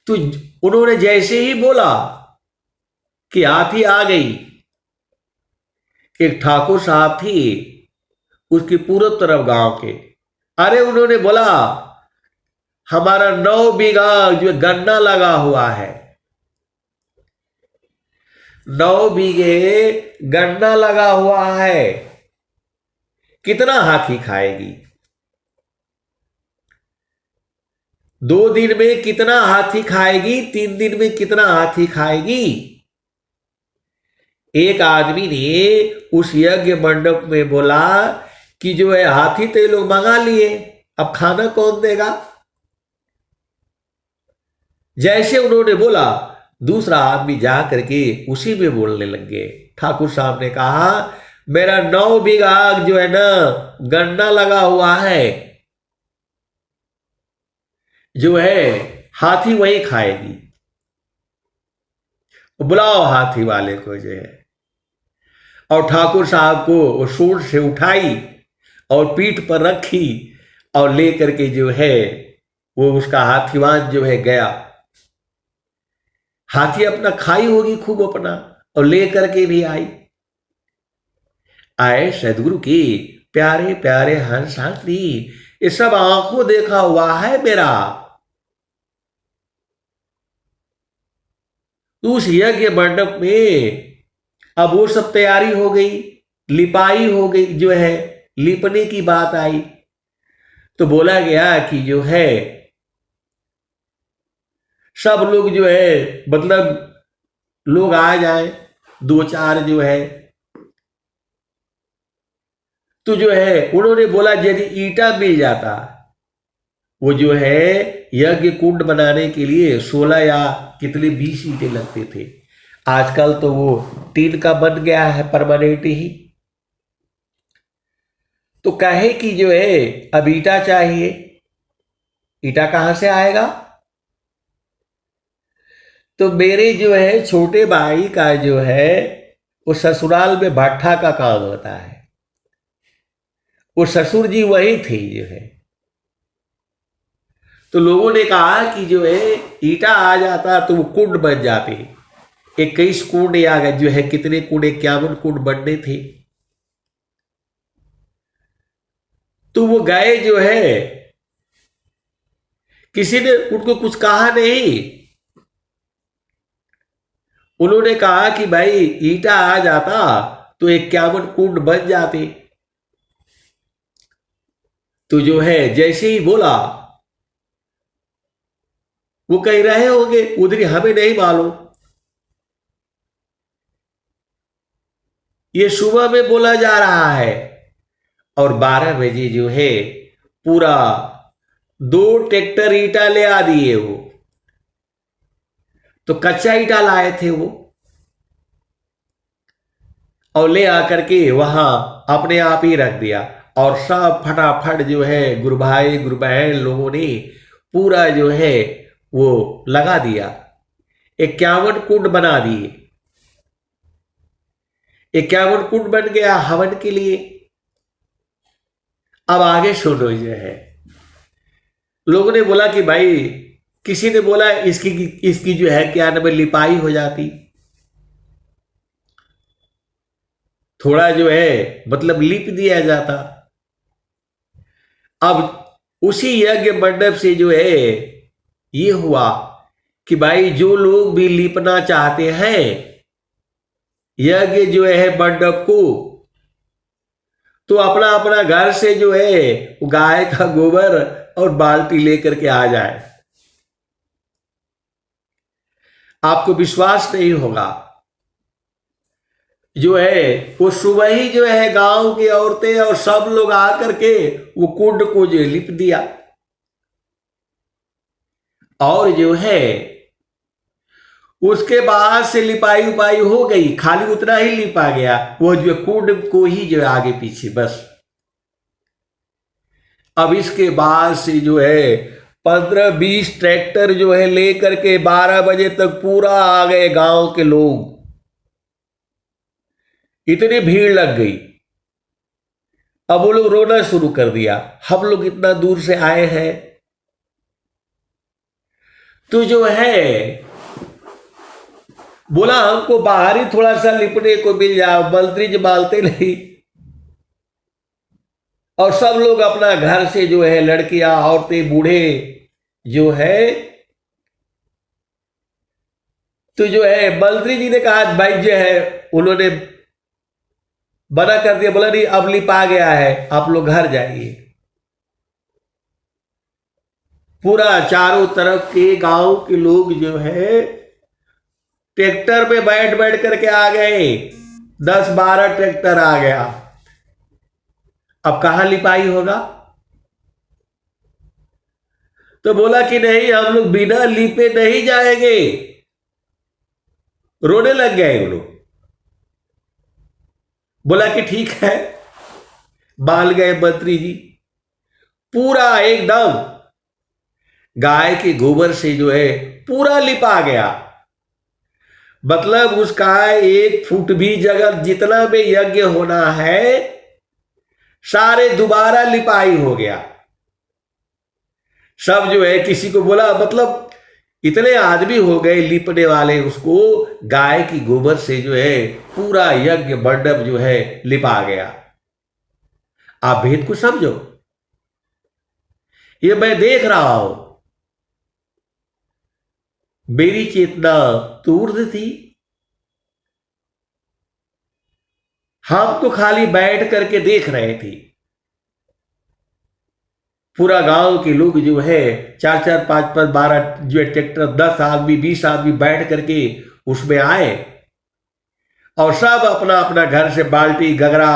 तो उन्होंने जैसे ही बोला कि हाथी आ गई, एक ठाकुर साहब थी उसकी पूर्व तरफ गांव के, अरे उन्होंने बोला हमारा 9 बीघा जो गन्ना लगा हुआ है, 9 बीघे गन्ना लगा हुआ है, कितना हाथी खाएगी? 2 दिन में कितना हाथी खाएगी? 3 दिन में कितना हाथी खाएगी? एक आदमी ने उस यज्ञ मंडप में बोला कि जो है हाथी तो ये लोग मंगा लिए, अब खाना कौन देगा? जैसे उन्होंने बोला, दूसरा आदमी जा करके उसी में बोलने लग गए। ठाकुर साहब ने कहा मेरा 9 बीघा जो है ना गन्ना लगा हुआ है, जो है हाथी वही खाएगी। बुलाओ हाथी वाले को जो है। और ठाकुर साहब को वो सूंड से उठाई और पीठ पर रखी और ले करके जो है वो उसका हाथीवान जो है गया। हाथी अपना खाई होगी खूब अपना, और ले करके भी आई। आए सदगुरु की प्यारे प्यारे हंस हाथी, ये सब आंखों देखा हुआ है मेरा। उस यज्ञ मंडप में अब वो सब तैयारी हो गई, लिपाई हो गई, जो है लिपने की बात आई तो बोला गया कि जो है सब लोग जो है मतलब लोग आ जाए, 2-4 जो है। तो जो है उन्होंने बोला यदि ईंटा मिल जाता, वो जो है यज्ञ कुंड बनाने के लिए 16 या कितने 20 ईंटें लगते थे। आजकल तो वो टीन का बन गया है परमानेंट ही। तो कहे कि जो है अब ईंटा चाहिए, ईंटा कहां से आएगा? तो मेरे जो है छोटे भाई का जो है वो ससुराल में भट्ठा का काम होता है, वो ससुर जी वही थे जो है। तो लोगों ने कहा कि जो है ईंटा आ जाता तो वो कुंड बन जाते। 21 कुंड या जो है कितने कुंड, 51 कुंड बनने थे। तो वो गए जो है, किसी ने उनको कुछ कहा नहीं। उन्होंने कहा कि भाई ईंटा आ जाता तो 51 कुंड बन जाते। तो जो है जैसे ही बोला, वो कह रहे होंगे उधर, हमें नहीं मालूम, ये सुबह में बोला जा रहा है। और 12 बजे जो है पूरा 2 ट्रैक्टर ईंटा ले आ दिए वो। तो कच्चा ईंटा लाए थे वो, और ले आकर के वहां अपने आप ही रख दिया। और सब फटाफट जो है गुरु भाई गुरु बहन लोगों ने पूरा जो है वो लगा दिया। 51 कुंड बना दिए, 51 कुंड बन गया हवन के लिए। अब आगे सुनो जो है, लोगों ने बोला कि भाई, किसी ने बोला इसकी जो है क्या नाम है लिपाई हो जाती, थोड़ा जो है मतलब लिप दिया जाता। अब उसी यज्ञ मंडप से जो है ये हुआ कि भाई जो लोग भी लिपना चाहते हैं यज्ञ जो है मंडप को, तो अपना अपना घर से जो है गाय का गोबर और बाल्टी लेकर के आ जाए। आपको विश्वास नहीं होगा, जो है वो सुबह ही जो है गांव की औरतें और सब लोग आकर के वो कुंड को जो लिप दिया। और जो है उसके बाद से लिपाई उपाई हो गई, खाली उतना ही लिपा गया, वो जो कुंड को ही जो है आगे पीछे बस। अब इसके बाद से जो है 15-20 ट्रैक्टर जो है लेकर के 12 बजे तक पूरा आ गए गांव के लोग। इतनी भीड़ लग गई। अब वो लोग रोना शुरू कर दिया, हम लोग इतना दूर से आए हैं, तो जो है बोला हमको बाहर ही थोड़ा सा लिपने को मिल जाए, मंत्री जी मानते नहीं। और सब लोग अपना घर से जो है लड़कियां औरतें बूढ़े जो है, तो जो है मंत्री जी ने कहा भाई जो है, उन्होंने मना कर दिया, बोला नहीं अब लिपा गया है, आप लोग घर जाइए। पूरा चारों तरफ के गांव के लोग जो है ट्रैक्टर पे बैठ बैठ करके आ गए, 10-12 ट्रैक्टर आ गया। अब कहां लिपाई होगा? तो बोला कि नहीं हम लोग बिना लिपे नहीं जाएंगे। रोने लग गए वो लोग। बोला कि ठीक है, मान गए मंत्री जी। पूरा एकदम गाय के गोबर से जो है पूरा लिपा गया, मतलब उसका 1 फुट भी जगह जितना में यज्ञ होना है सारे दोबारा लिपाई हो गया। सब जो है किसी को बोला, मतलब इतने आदमी हो गए लिपने वाले, उसको गाय की गोबर से जो है पूरा यज्ञ मंडप जो है लिपा गया। आप भेद को समझो, ये मैं देख रहा हूं, मेरी चेतना तो ऊर्ध्व थी। हम तो खाली बैठ करके देख रहे थे। पूरा गांव के लोग जो है 4-4, 5-5, 12 जो है ट्रैक्टर, 10 आदमी 20 आदमी बैठ करके उसमें आए, और सब अपना अपना घर से बाल्टी गगरा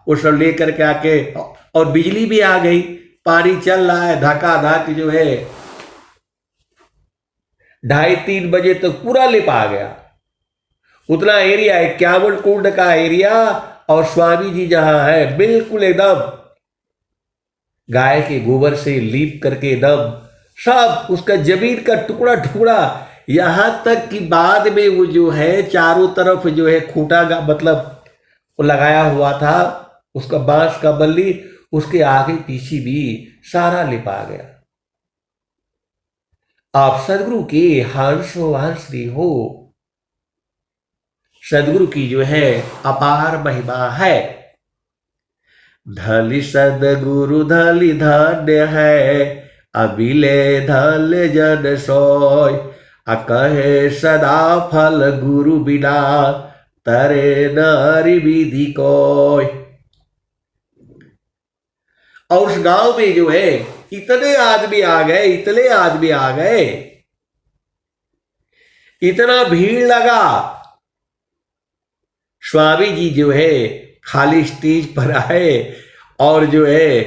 वो सब लेकर के आके, और बिजली भी आ गई, पानी चल रहा है धकाधक जो है। 2:30-3 बजे तक पूरा लिपा गया। उतना एरिया 51 कुंड का एरिया, और स्वामी जी जहां है बिल्कुल एकदम गाय के गोबर से लीप करके एकदम सब उसका जमीन का टुकड़ा टुकड़ा, यहां तक कि बाद में वो जो है चारों तरफ जो है खूंटा का मतलब वो लगाया हुआ था, उसका बांस का बल्ली, उसके आगे पीछे भी सारा लिपा गया। आप सदगुरु के हंसो हंसरी हो। सदगुरु की जो है अपार महिमा है। धली सदगुरु धली धन्य है, अबिले धल जन सोय, अकहे सदा फल गुरु बिना, तरे नारी विधि कोय। और उस गांव में जो है इतने आदमी आ गए, इतने आदमी आ गए, इतना भीड़ लगा। स्वामी जी जो है खाली स्टेज पर आए और जो है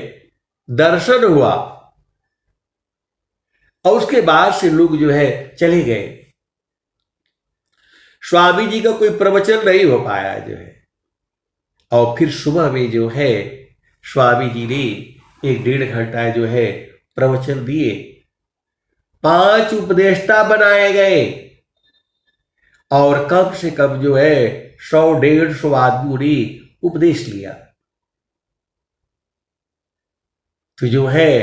दर्शन हुआ, और उसके बाद से लोग जो है चले गए। स्वामी जी का कोई प्रवचन नहीं हो पाया जो है। और फिर सुबह में जो है स्वामी जी ने 1-1.5 घंटा जो है प्रवचन दिए। 5 उपदेष्टा बनाए गए, और कम से कम जो है 100-150 आदमियों ने उपदेश लिया। तो जो है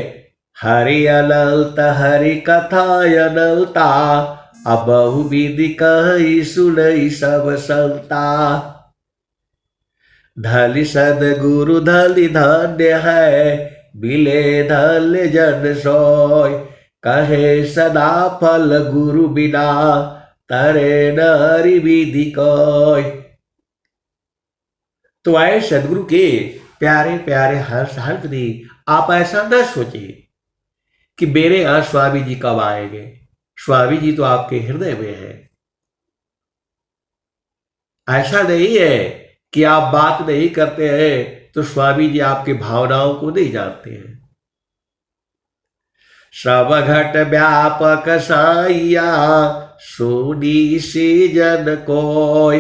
हरि अनलता हरि कथा अनलता, अब बहुविधि कही सुनई सब संता, धली सदगुरु धली धन्य है, बिले धल जन सोय, कहे सदा फल गुरु बिना, तरे नारी विधि कोय। तो आए सदगुरु के प्यारे प्यारे हर्ष हंसनी, आप ऐसा न सोचिए कि मेरे यहां स्वामी जी कब आएंगे। स्वामी जी तो आपके हृदय में है। ऐसा नहीं है कि आप बात नहीं करते हैं तो स्वामी जी आपकी भावनाओं को नहीं जानते हैं। सब घट व्यापक साइया सोनी से जन कोय।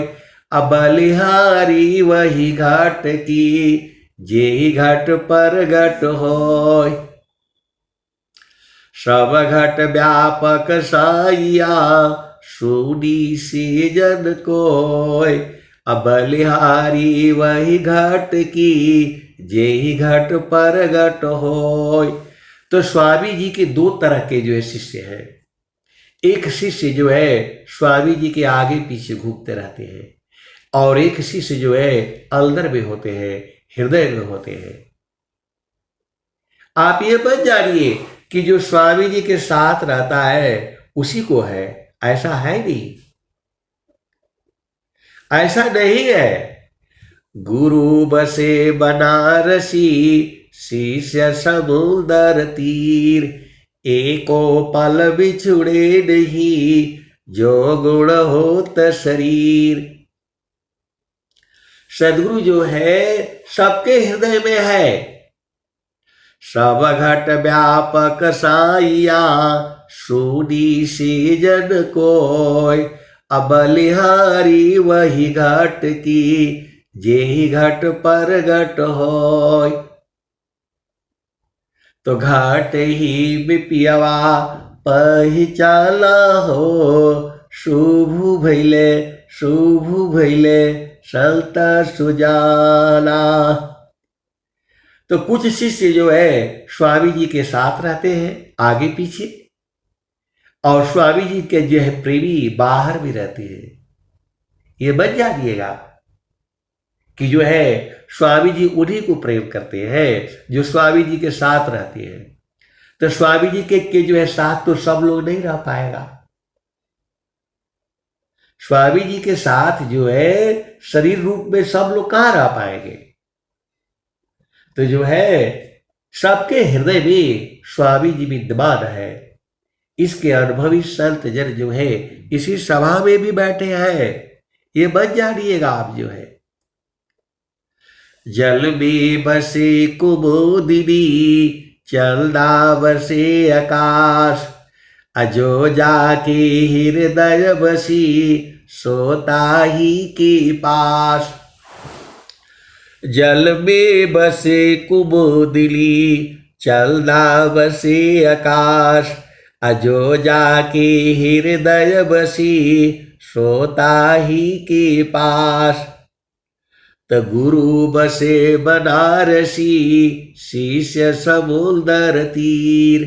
अब बलिहारी वही घट की जे घट पर घट होय। सब घट व्यापक साइया सोनी से जन कोय। अब बलिहारी वही घट की जे घट पर घट होय। तो स्वामी जी के दो तरह के जो है शिष्य हैं। एक शिष्य जो है स्वामी जी के आगे पीछे घूमते रहते हैं, और एक शिष्य जो है अंदर में होते हैं, हृदय में होते हैं। आप ये मत जानिए कि जो स्वामी जी के साथ रहता है उसी को है, ऐसा है नहीं, ऐसा नहीं है। गुरु बसे बनारसी शिष्य समुंदर तीर। एको पल बिछुड़े नहीं जो गुण होत शरीर। सदगुरु जो है सबके हृदय में है। सब घट व्यापक साइया सूनी से जन कोय। अब बलिहारी वही घट की जे घट पर घट होय। तो घाट ही बिपियवा पहिचाला हो। शुभ भैले संत सुजाला। तो कुछ शिष्य जो है स्वामी जी के साथ रहते हैं आगे पीछे, और स्वामी जी के जो है प्रेमी बाहर भी रहते हैं। ये मत जानिएगा कि जो है स्वामी जी उन्हीं को प्रेम करते हैं जो स्वामी जी के साथ रहते हैं। तो स्वामी जी के जो है साथ तो सब लोग नहीं रह पाएगा। स्वामी जी के साथ जो है शरीर रूप में सब लोग कहाँ रह पाएंगे। तो जो है सबके हृदय में स्वामी जी विद्यमान है। इसके अनुभवी संत जन जो है इसी सभा में भी बैठे हैं। ये मत जानिएगा आप जो है। जल में बसे कुमुदिनी चलदा बसे आकाश। अजो जाके हृदय बसी सोता ही के पास। जल में बसे कुमुदिनी चलदा बसे आकाश। अजो जाके हृदय बसी सोता ही के पास। तो गुरु बसे बनारसी शिष्य समुंदर तीर।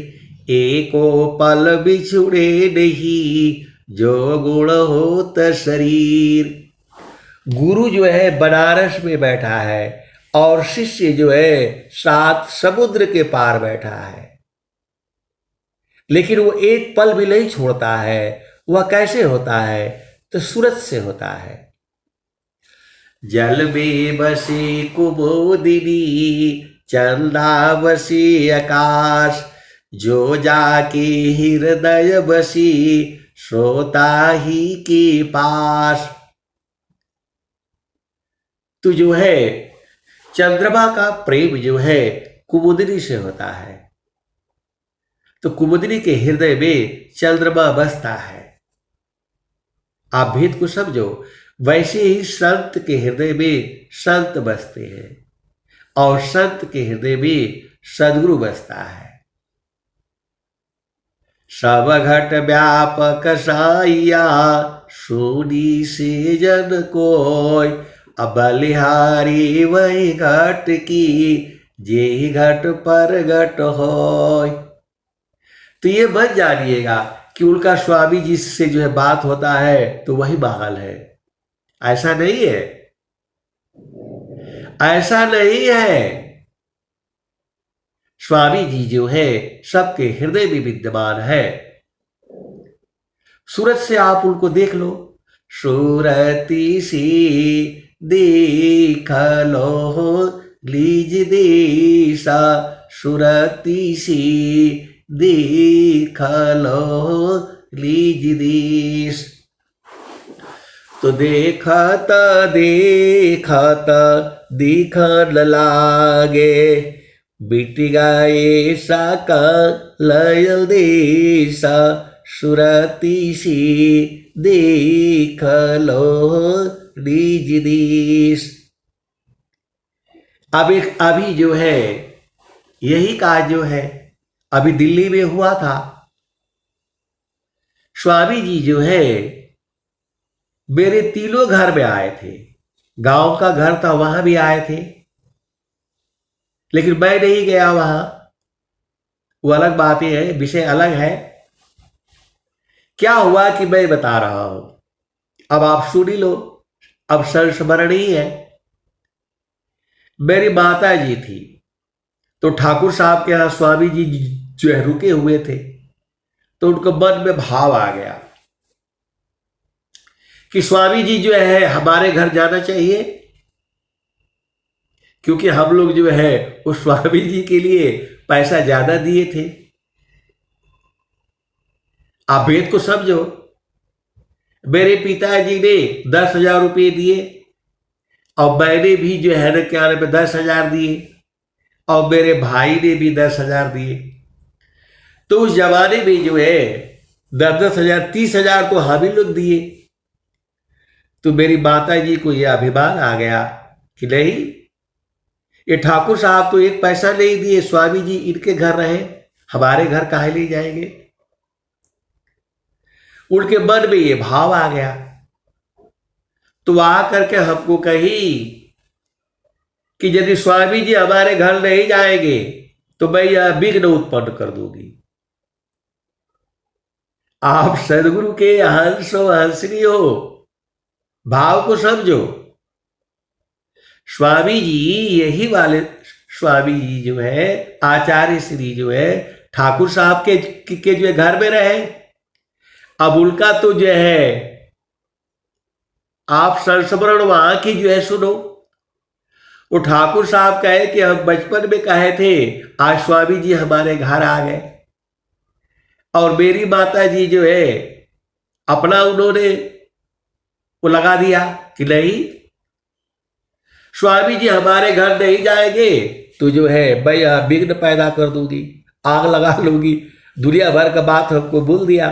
एको पल बिछुड़े नहीं जो गुण होत शरीर। गुरु जो है बनारस में बैठा है और शिष्य जो है 7 समुद्र के पार बैठा है, लेकिन वो एक पल भी नहीं छोड़ता है। वह कैसे होता है? तो सूरज से होता है। जल में बसी कुमुदिनी चंदा बसी आकाश। जो जाके हृदय बसी सोता ही के पास। तो जो है चंद्रमा का प्रेम जो है कुमुदिनी से होता है, तो कुमुदिनी के हृदय में चंद्रमा बसता है। आप भेद को समझो। वैसे ही संत के हृदय में संत बसते हैं और संत के हृदय में सदगुरु बसता है। सब घट व्यापक साइया सोनी से जन कोय। अब बलिहारी वही घट की जे घट पर घट होय। तो ये मत जानिएगा कि उनका स्वामी जी से जो है बात होता है तो वही बहाल है। ऐसा नहीं है, ऐसा नहीं है। स्वामी जी जो है सबके हृदय में विद्यमान है। सूरज से आप उनको देख लो। सूरती सी देख लो लीज देसा। सूरती सी देख लो लीज देश। तो देखता देखन लागे बीत गए सकल देसा सुरती सी देख लो निज देश। अभी जो है यही काज जो है अभी दिल्ली में हुआ था। स्वामी जी जो है मेरे तीनों घर में आए थे, गांव का घर था वहां भी आए थे, लेकिन मैं नहीं गया वहां, वो अलग बातें है, विषय अलग है। क्या हुआ कि मैं बता रहा हूं, अब आप सुन ही लो, अब संस्मरण ही है। मेरी माता जी थी तो ठाकुर साहब के यहां स्वामी जी जो है रुके हुए थे, तो उनको मन में भाव आ गया कि स्वामी जी जो है हमारे घर जाना चाहिए, क्योंकि हम लोग जो है उस स्वामी जी के लिए पैसा ज्यादा दिए थे। आप भेद को समझो, मेरे पिताजी ने 10,000 रुपये दिए और मैंने भी जो है ना क्या नाम 10,000 दिए और मेरे भाई ने भी 10,000 दिए। तो उस जमाने में जो है 10,000 30,000 तो हम ही लोग दिए। तो मेरी माता जी को यह अभिमान आ गया कि नहीं, ये ठाकुर साहब तो एक पैसा नहीं दिए, स्वामी जी इनके घर रहे, हमारे घर काहे ले जाएंगे। उनके मन में ये भाव आ गया, तो आ करके हमको कही कि यदि स्वामी जी हमारे घर नहीं जाएंगे तो मैं यह विघ्न उत्पन्न कर दूंगी। आप सदगुरु के हंस हो, हंसनी हो, भाव को समझो। स्वामी जी यही वाले स्वामी जी जो है आचार्य श्री जो है ठाकुर साहब के जो है घर में रहे। अब उनका तो जो है आप संस्मरण वहां की जो है सुनो। वो ठाकुर साहब कहे कि हम बचपन में कहे थे, आज स्वामी जी हमारे घर आ गए। और मेरी माता जी जो है अपना उन्होंने वो लगा दिया कि नहीं, स्वामी जी हमारे घर नहीं जाएंगे तो जो है मैं विघ्न पैदा कर दूंगी, आग लगा लूंगी, दुनिया भर का बात हमको बोल दिया।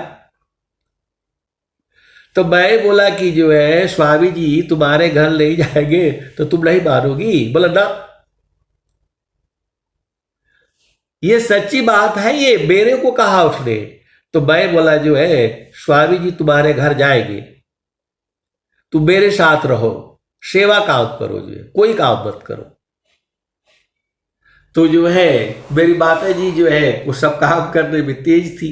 तो मैं बोला कि जो है स्वामी जी तुम्हारे घर नहीं जाएंगे तो तुम नहीं मानोगी। बोला ना, ये सच्ची बात है, ये मेरे को कहा उसने। तो मैं बोला जो है स्वामी जी तुम्हारे घर जाएंगे, तुम मेरे साथ रहो, सेवा काम करो, जो है कोई काम मत करो। तो जो है मेरी माता जी जो है वो सब काम करने में तेज थी,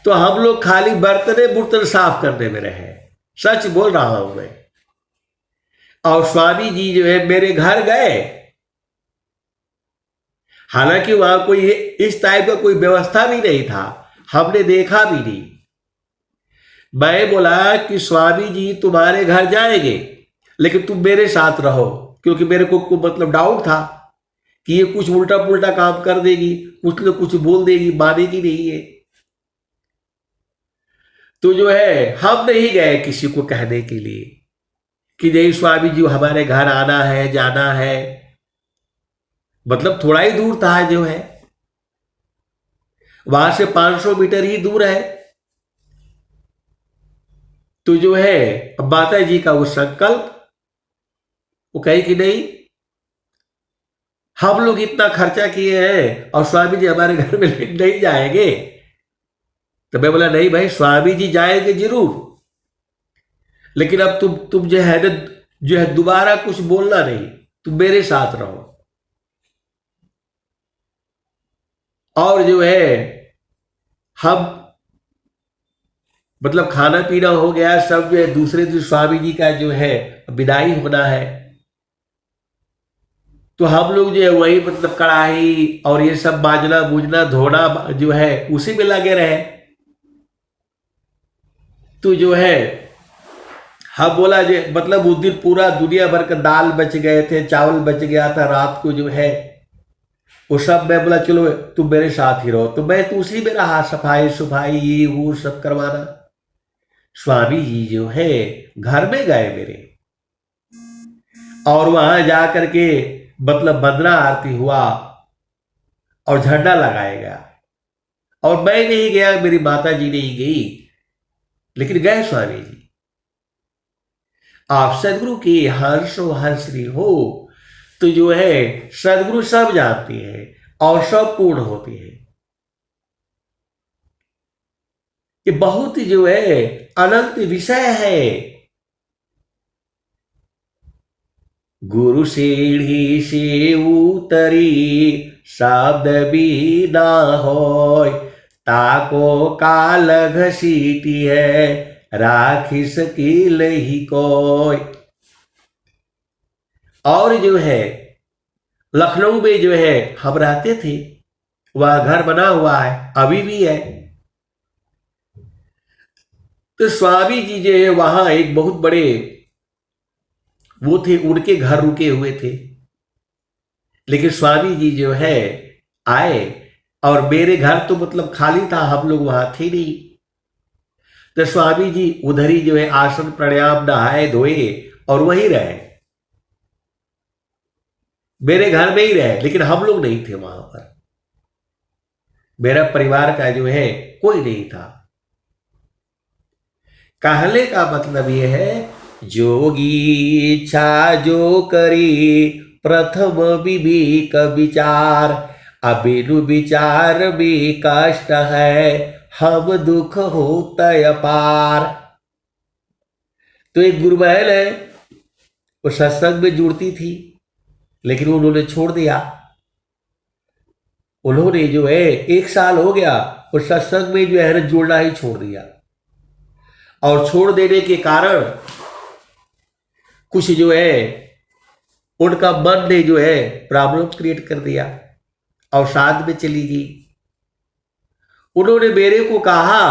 तो हम लोग खाली बर्तन साफ करने में रहे। सच बोल रहा हूं मैं। और स्वामी जी जो है मेरे घर गए, हालांकि वहां कोई इस टाइप का कोई व्यवस्था भी नहीं था, हमने देखा भी नहीं। मैं बोला कि स्वामी जी तुम्हारे घर जाएंगे लेकिन तुम मेरे साथ रहो, क्योंकि मेरे को मतलब डाउट था कि ये कुछ उल्टा पुल्टा काम कर देगी, कुछ न कुछ बोल देगी, मानेगी नहीं है। तो जो है हम नहीं गए किसी को कहने के लिए कि नहीं स्वामी जी हमारे घर आना है, जाना है। मतलब थोड़ा ही दूर था जो है, वहां से 500 मीटर ही दूर है। तो जो है अब माता जी का वो संकल्प, वो कहे कि नहीं, हम लोग इतना खर्चा किए हैं और स्वामी जी हमारे घर में नहीं जाएंगे। तो मैं बोला नहीं भाई, स्वामी जी जाएंगे जरूर, लेकिन अब तुम जो है दोबारा कुछ बोलना नहीं, तुम मेरे साथ रहो। और जो है हम मतलब खाना पीना हो गया सब, जो है दूसरे दिन स्वामी जी का जो है विदाई होना है। तो हम लोग जो है वही मतलब कढ़ाई और ये सब बाजना बूजना धोना जो है उसी में लगे रहे। तो जो है हम बोला जो मतलब उस दिन पूरा दुनिया भर का दाल बच गए थे, चावल बच गया था रात को जो है वो सब। मैं बोला चलो तुम मेरे साथ ही रहो, तो मैं तो उसी में रहा, सफाई सुफाई ये वो सब करवाना। स्वामी जी जो है घर में गए मेरे, और वहां जा करके मतलब वंदना आरती हुआ और झंडा लगाया गया। और मैं नहीं गया, मेरी माता जी नहीं गई, लेकिन गए स्वामी जी। आप सदगुरु की हर्षो हर्षरी हो तो जो है सदगुरु सब जानती है और सब पूर्ण होती है। ये बहुत जो है अनंत विषय है। गुरु सीढ़ी से उतरी शब्द भी ना होय, ताको काल घसीटी है राखी सकील ही कोय। और जो है लखनऊ में जो है हम रहते थे, वह घर बना हुआ है, अभी भी है। तो स्वामी जी जो है वहां एक बहुत बड़े वो थे, उनके घर रुके हुए थे। लेकिन स्वामी जी जो है आए और मेरे घर तो मतलब खाली था, हम लोग वहां थे नहीं। तो स्वामी जी उधर ही जो है आसन प्राणायाम नहाए धोए और वहीं रहे, मेरे घर में ही रहे, लेकिन हम लोग नहीं थे वहां पर। मेरा परिवार का जो है कोई नहीं था। कहने का मतलब यह है, जोगी इच्छा जो करी प्रथम विवेक विचार, अबिनु विचार भी कष्ट है हम दुख होता अपार। तो एक गुरुबहन है, वो सत्संग में जुड़ती थी, लेकिन उन्होंने छोड़ दिया। उन्होंने जो है 1 साल हो गया उस सत्संग में जो है जुड़ना ही छोड़ दिया। और छोड़ देने के कारण कुछ जो है उनका मन ने जो है प्रॉब्लम क्रिएट कर दिया और साथ में चली गई। उन्होंने मेरे को कहा,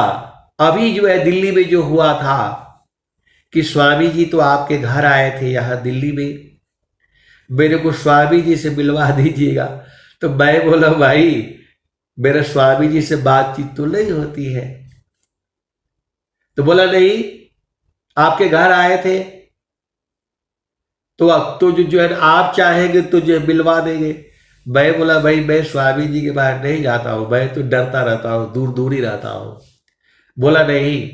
अभी जो है दिल्ली में जो हुआ था कि स्वामी जी तो आपके घर आए थे यहां दिल्ली में, मेरे को स्वामी जी से मिलवा दीजिएगा। तो मैं बोला, भाई मेरा स्वामी जी से बातचीत तो नहीं होती है। तो बोला, नहीं आपके घर आए थे तो अब तो जो है आप चाहेंगे तो जो मिलवा देंगे। मैं बोला, भाई मैं स्वामी जी के बाहर नहीं जाता हूं, मैं तो डरता रहता हूं, दूर दूर ही रहता हूं। बोला नहीं।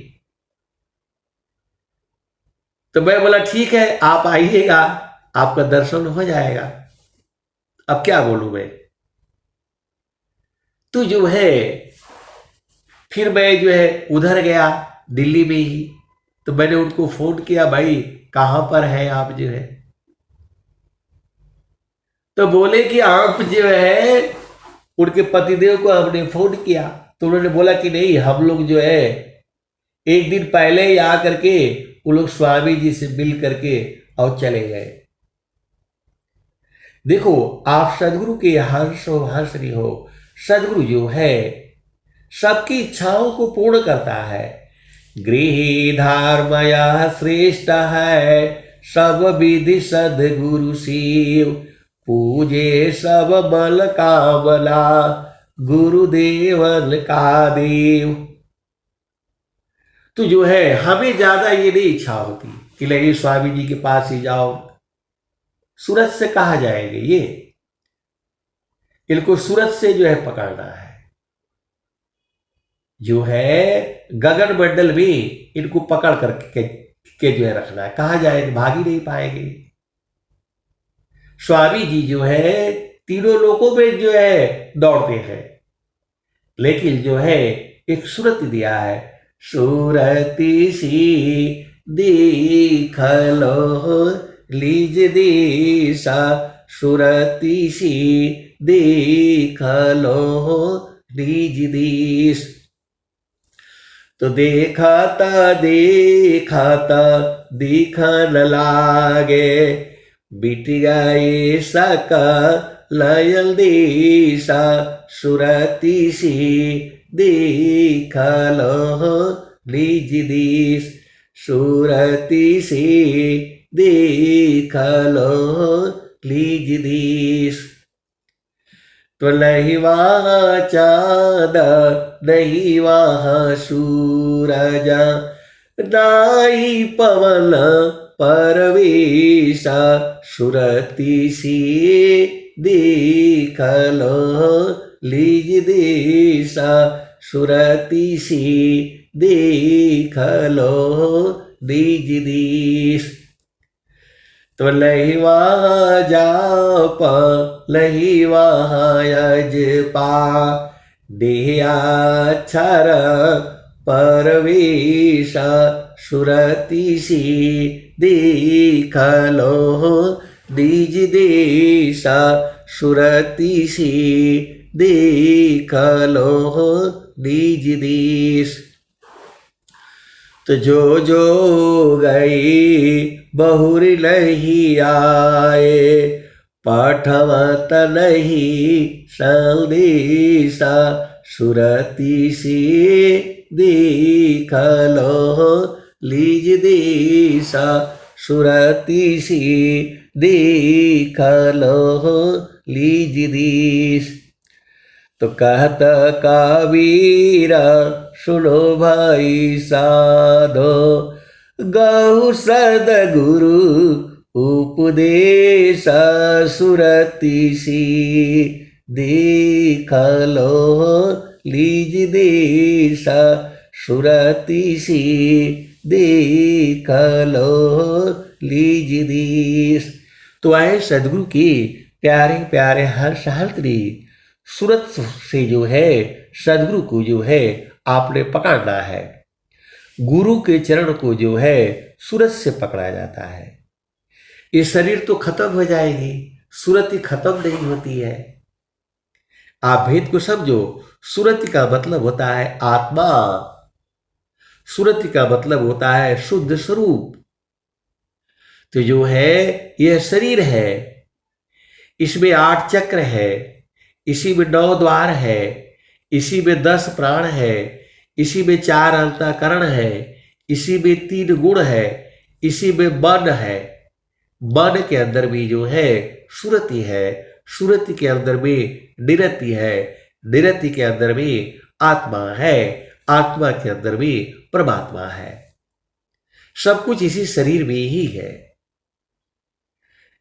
तो मैं बोला ठीक है आप आइएगा, आपका दर्शन हो जाएगा। अब क्या बोलूं मैं। तो जो है फिर मैं जो है उधर गया दिल्ली में ही। तो मैंने उनको फोन किया, भाई कहां पर है आप जो है। तो बोले कि आप जो है, उनके पतिदेव को हमने फोन किया तो उन्होंने बोला कि नहीं, हम लोग जो है एक दिन पहले ही आ करके वो लोग स्वामी जी से मिल करके और चले गए। देखो आप सदगुरु के हर्षो हर्षरी हो। सदगुरु जो है सबकी इच्छाओं को पूर्ण करता है। गृह धर्मया श्रेष्ठ है सब विधि सदगुरु शिव, पूजे सब बल कामना गुरुदेवन का देव। तो जो है हमें ज्यादा ये नहीं इच्छा होती कि लगे स्वामी जी के पास ही जाओ, सूरत से कहा जाएंगे ये, इनको सूरत से जो है पकड़ना है। जो है गगन मंडल में इनको पकड़ के जो है रखना है, कहा जाएगा भाग ही नहीं पाएंगे। स्वामी जी जो है तीनों लोकों में जो है दौड़ते हैं, लेकिन जो है एक सूरत दिया है, सूरती सी देख लो लीज दिशा, सूरती सी देख लो लीज दिश। तो देखता देखता दिखन लागे, बिट गए सका लयल दिशा, सुरती सी देख लो लीज दिश, सुरती सी देख लो लीज दिश। तो नहीं वहाँ चाँद नहीं वहाँ सूरज, नाई पवन परवेश सुरति सी देख लो लीज देश सुरति सी देख लो लीज देश। तो लही वहाँ जाप लही वहाँ यजपा देहा छर परवेश सुरति सी देख लो निज देश सुरति सी देख लो निज देश। तो जो गई बहुरी नहीं आए पठवत नहीं संदेश सुरति सी देख लो लीज देश सुरति सी देख लो लीज देश। तो कहत कबीर सुनो भाई साधो गहु सदगुरु उपदेश सुरति सी देख लो लीज देश सुरति सी देख लो लीज देश। तो आए सदगुरु के प्यारे प्यारे हर्षहर्त्री सूरत से जो है सदगुरु को जो है आपने पकड़ना है। गुरु के चरण को जो है सूरत से पकड़ा जाता है। ये शरीर तो खत्म हो जाएगी, सूरत खत्म नहीं होती है। आप भेद को समझो। सूरत का मतलब होता है आत्मा, सूरत का मतलब होता है शुद्ध स्वरूप। तो जो है यह शरीर है, इसमें 8 चक्र है, इसी में 9 द्वार है, इसी में 10 प्राण है, इसी में 4 अंतःकरण है, इसी में 3 गुण है, इसी में मन है। मन के अंदर भी जो है सुरति है, सुरति के अंदर में निरति है, निरति के अंदर में आत्मा है, आत्मा के अंदर में परमात्मा है। सब कुछ इसी शरीर में ही है।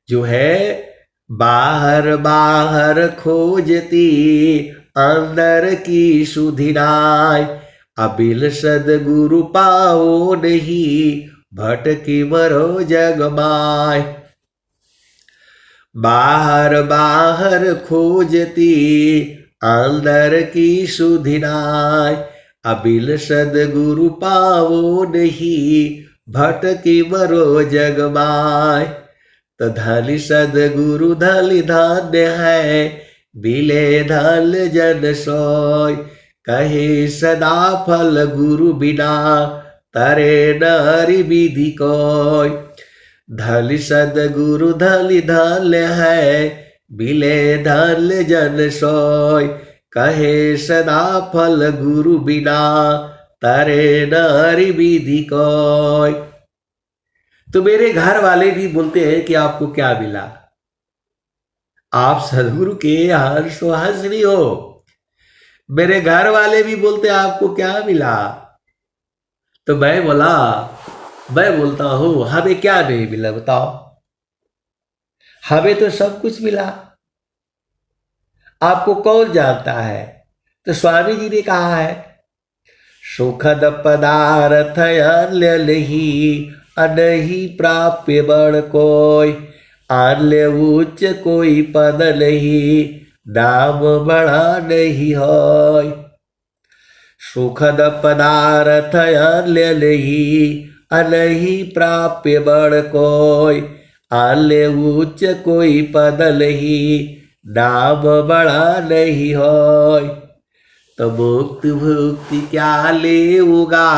जो है बाहर बाहर खोजती अंदर की सुधिनाय अबिल सदगुरु पाओ नहीं भटकी मरो जग माय। बाहर बाहर खोजती अंदर की सुधिनाय अबिल सदगुरु पाओ नहीं भटकी मरो जग माय। तो धली सदगुरु धली धान्य है बिले धल जन सोय कहे सदा फल गुरु बिना तरे नारी विधि कोय। धली सदगुरु धली धान्य है बिले धल जन सोय कहे सदा फल गुरु बिना तरे नारी विधि कोय। तो मेरे घर वाले भी बोलते हैं कि आपको क्या मिला, आप सदगुरु के हंसनी हो। मेरे घर वाले भी बोलते हैं आपको क्या मिला। तो मैं बोलता हूं हमें क्या नहीं मिला बताओ। हमें तो सब कुछ मिला, आपको कौन जानता है। तो स्वामी जी ने कहा है सुखद पदार्थ अन्य नहीं अनहि प्राप्य बड़ कोय आन्य उच्च कोई पद नहीं नाम बड़ा नहीं होय। सुखद पदार्थ अन्य नहीं अनहि प्राप्य बड़ कोय आन्य उच्च कोई पद नहीं नाम बड़ा नहीं होय। तो मुक्ति भुक्ति क्या लेऊंगा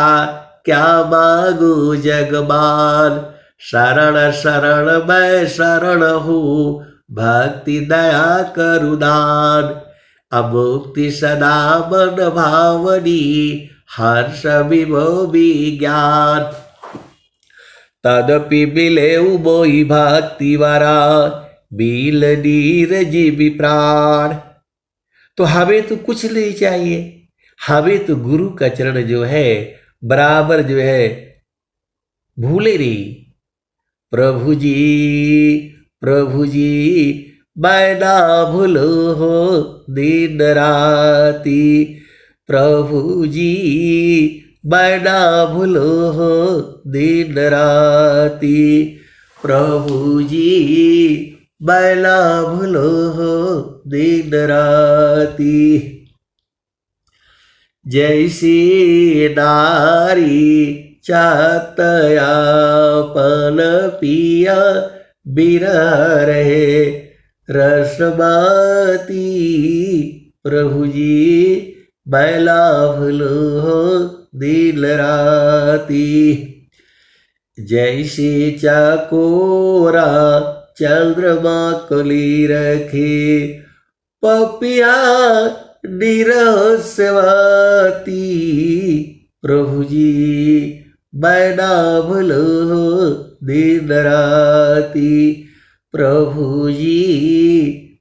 क्या मांगू जगमान शरण शरण मैं शरण हूँ भक्ति दया करुदान। अमुक्ति सदा मन भावनी हर्ष विमोही ज्ञान तदपि मिले मोहि भक्ति वरा बिल नीर जीवी प्राण। तो हमें तो कुछ नहीं चाहिए, हमें तो गुरु का चरण जो है बराबर जो है भूले नहीं। प्रभु जी बैना भूलो हो दिन राती, प्रभु जी बैना भूलो हो दिन राती, प्रभु जी बैना भूलो हो दिन राती। जैसी नारी चातयापन पिया बिरह रहे रसमती, प्रभु जी बैला भूलो हो दिन राती। जैसे चकोरा चंद्रमा कोली रखे पपिया निरस्वाती, प्रभु जी बैना भूलो हो दिन राती, प्रभु जी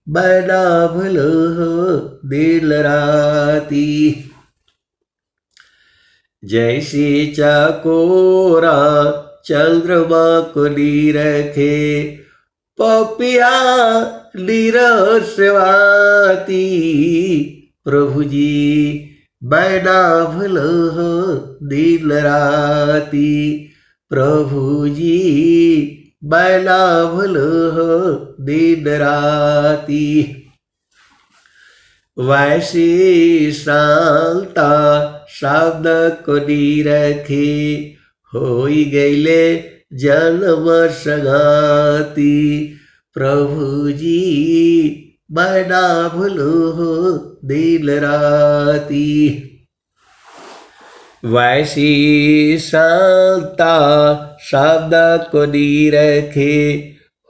बैना भूलो हो दिन राती। जैसे चकोरा चंद्रमा को रखे पपिया निरस्वाती, प्रभु जी बैना भूलो हो दिन राती, प्रभु जी बैना भूलो हो दिन राती। वैसी शांता शब्द को रखे होई गईले जन्म संगाती, प्रभु जी बैना भूलो हो दिन राती। वैसी शांता शब्द को रखे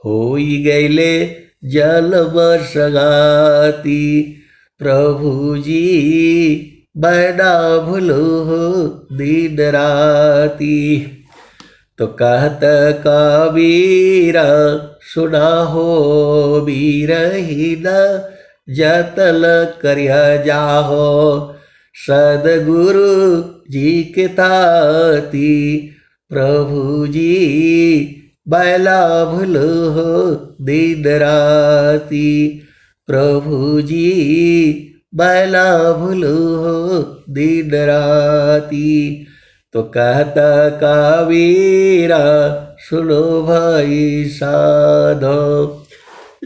होई गईले जन्म संगाती, प्रभु जी बैना भूलो हो दिन राती। तो कहत कबीरा सुना हो बीरहीना जतन करिया जाहो सदगुरु जी के ताती, प्रभु जी बैला भूलो हो दिन राती, प्रभु जी बैला भूलो हो दिन राती। तो कहता कबीरा सुनो भाई साधो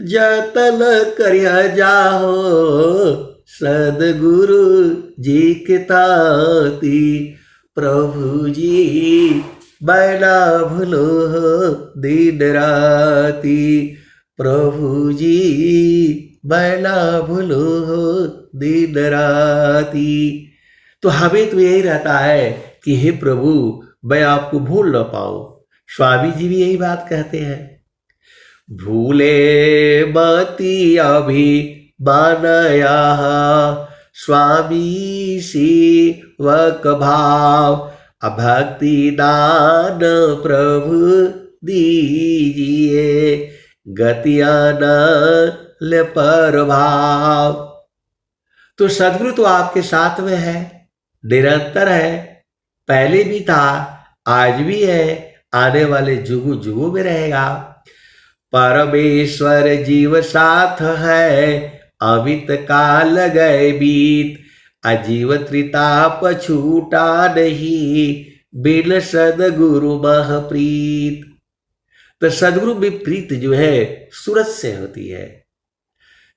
जतन करिया जाहो सदगुरु जी के ताती, प्रभु जी बैना भूलो हो दिन राती, प्रभु जी बैना भूलो हो दिन राती। तो हमें तो यही रहता है कि हे प्रभु मैं आपको भूल न पाऊं। स्वामी जी भी यही बात कहते हैं, भूले मती अभी मानया स्वामी सेवक भाव, अभक्ति दान प्रभु दीजिए गतिया न प्रभाव। तो सदगुरु तो आपके साथ में है, निरंतर है, पहले भी था, आज भी है, आने वाले जुगों जुगों में रहेगा। परमेश्वर जीव साथ है, अमित काल गए बीत, अजीव त्रिताप छूटा नहीं, बिन सदगुरु महप्रीत। तो सदगुरु में प्रीत जो है सूरत से होती है।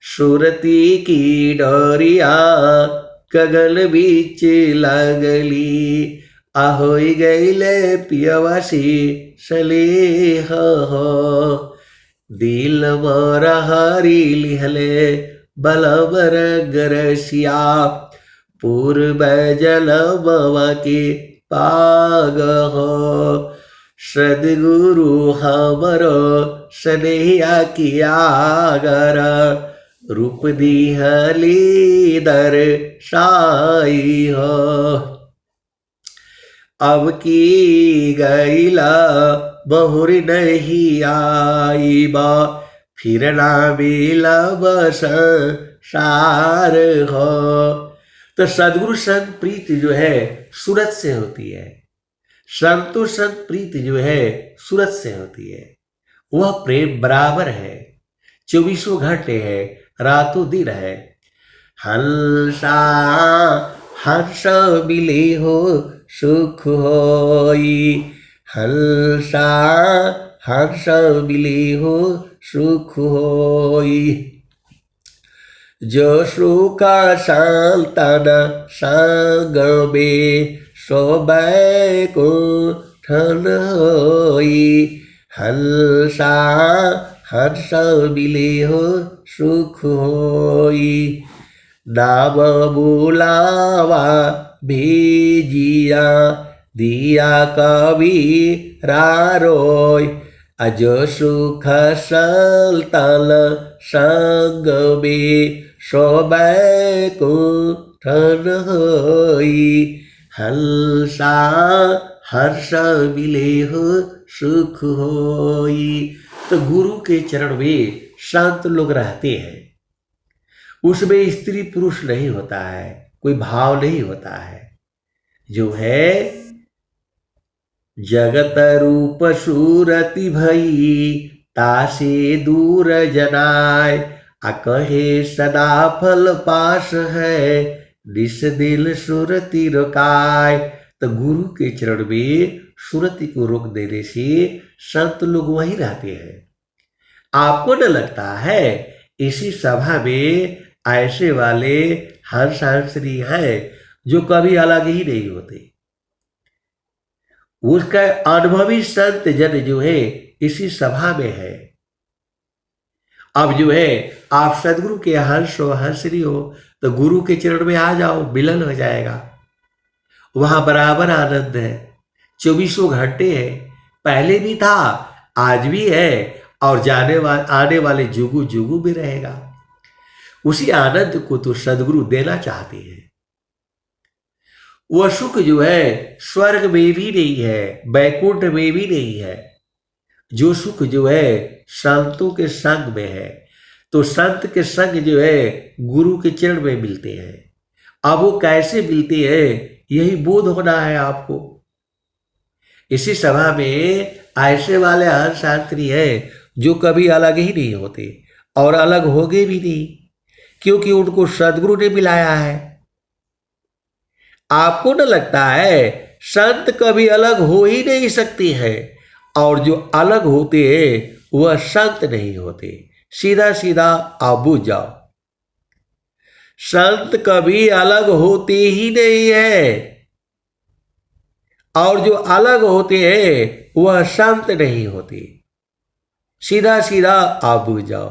सूरती की डोरिया कगल बीच लगली, ahoy gaile piyawasi saleha ho दिल मोरा हरी लिहले बलबर गरसिया पूर्व जल बाबा के पाग हो सदगुरु हमरो स्नेहिया किया गर रूप दिहली दर साई हो अब की गैला बहुरी नहीं आई बा फिर ना मिला बस सार हो। तो सदगुरु संग प्रीति जो है सूरत से होती है, संतो संग प्रीति जो है सूरत से होती है। वह प्रेम बराबर है, 24 घंटे है, रातों दिन है। हंसा हर्ष मिले हो सुख होई, हंसा हर्ष मिले हो सुख होई। जो सुख संतन संग में सोबै को ठन होई, हंसा हर्ष मिले हो सुख होई। नाम बुलावा भेजिया दिया कबीरा रोय, अजो सुख संतन संग में सोबै को ठन होई, हंसा हर्ष मिले हो सुख होई। तो गुरु के चरण में संत लोग रहते हैं, उसमें स्त्री पुरुष नहीं होता है, कोई भाव नहीं होता है। जो है जगत रूप सूरति भई, तासे दूर जनाय, अकहे सदा फल पास है, निस दिल सुरति रोकाय। तो गुरु के चरण में सुरति को रोक देने से संत लोग वहीं रहते हैं। आपको न लगता है इसी सभा में ऐसे वाले हंस हंसनी हैं जो कभी अलग ही नहीं होते। उसका अनुभवी संत जन जो है इसी सभा में है। अब जो है आप सदगुरु के हंस हो हंसनी हो तो गुरु के चरण में आ जाओ, मिलन हो जाएगा। वहां बराबर आनंद है, 24 घंटे है, पहले भी था, आज भी है और आने वाले जुगु जुगु भी रहेगा। उसी आनंद को तो सदगुरु देना चाहते हैं। वह सुख जो है स्वर्ग में भी नहीं है, बैकुंठ में भी नहीं है। जो सुख जो है संतों के संग में है, तो संत के संग जो है गुरु के चरण में मिलते हैं। अब वो कैसे मिलते हैं यही बोध होना है आपको। इसी सभा में ऐसे वाले हंस शास्त्री है जो कभी अलग ही नहीं होते और अलग होगे भी नहीं, क्योंकि उनको सदगुरु ने मिलाया है। आपको न लगता है संत कभी अलग हो ही नहीं सकते हैं, और जो अलग होते हैं वह संत नहीं होते। सीधा सीधा आप बुझ जाओ, संत कभी अलग होते ही नहीं है, और जो अलग होते हैं वह संत नहीं होते। सीधा सीधा आप बुझ जाओ।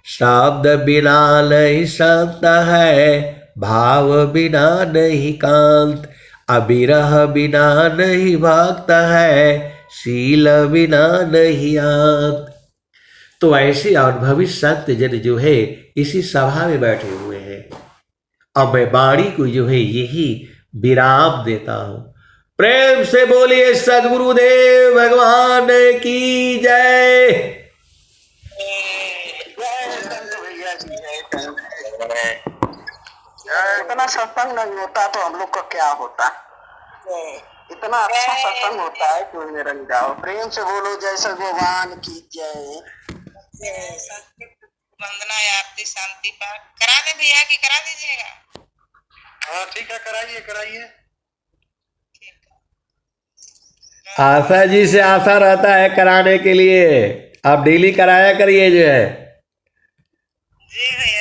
शब्द बिना नहीं संत है, भाव बिना नहीं कांत, अबिरह बिना नहीं भक्त है, शील बिना नहीं आंत। तो ऐसे अनुभवी संत जन जो है इसी सभा में बैठे हुए हैं। अब मैं वाणी को जो है यही विराम देता हूं। प्रेम से बोलिए सद्गुरुदेव भगवान की जय। इतना सत्संग नहीं होता तो हम लोग का क्या होता। इतना अच्छा सत्संग होता है कि उनमें रंग जाओ। प्रेम से बोलो जय भगवान की जय। वंदना आरती शांति पाठ करा दे भैया कि करा दीजिएगा? हाँ ठीक है, कराइए कराइए। आशा जी से आशा रहता है कराने के लिए, आप डेली कराया करिए जो है। जी भैया।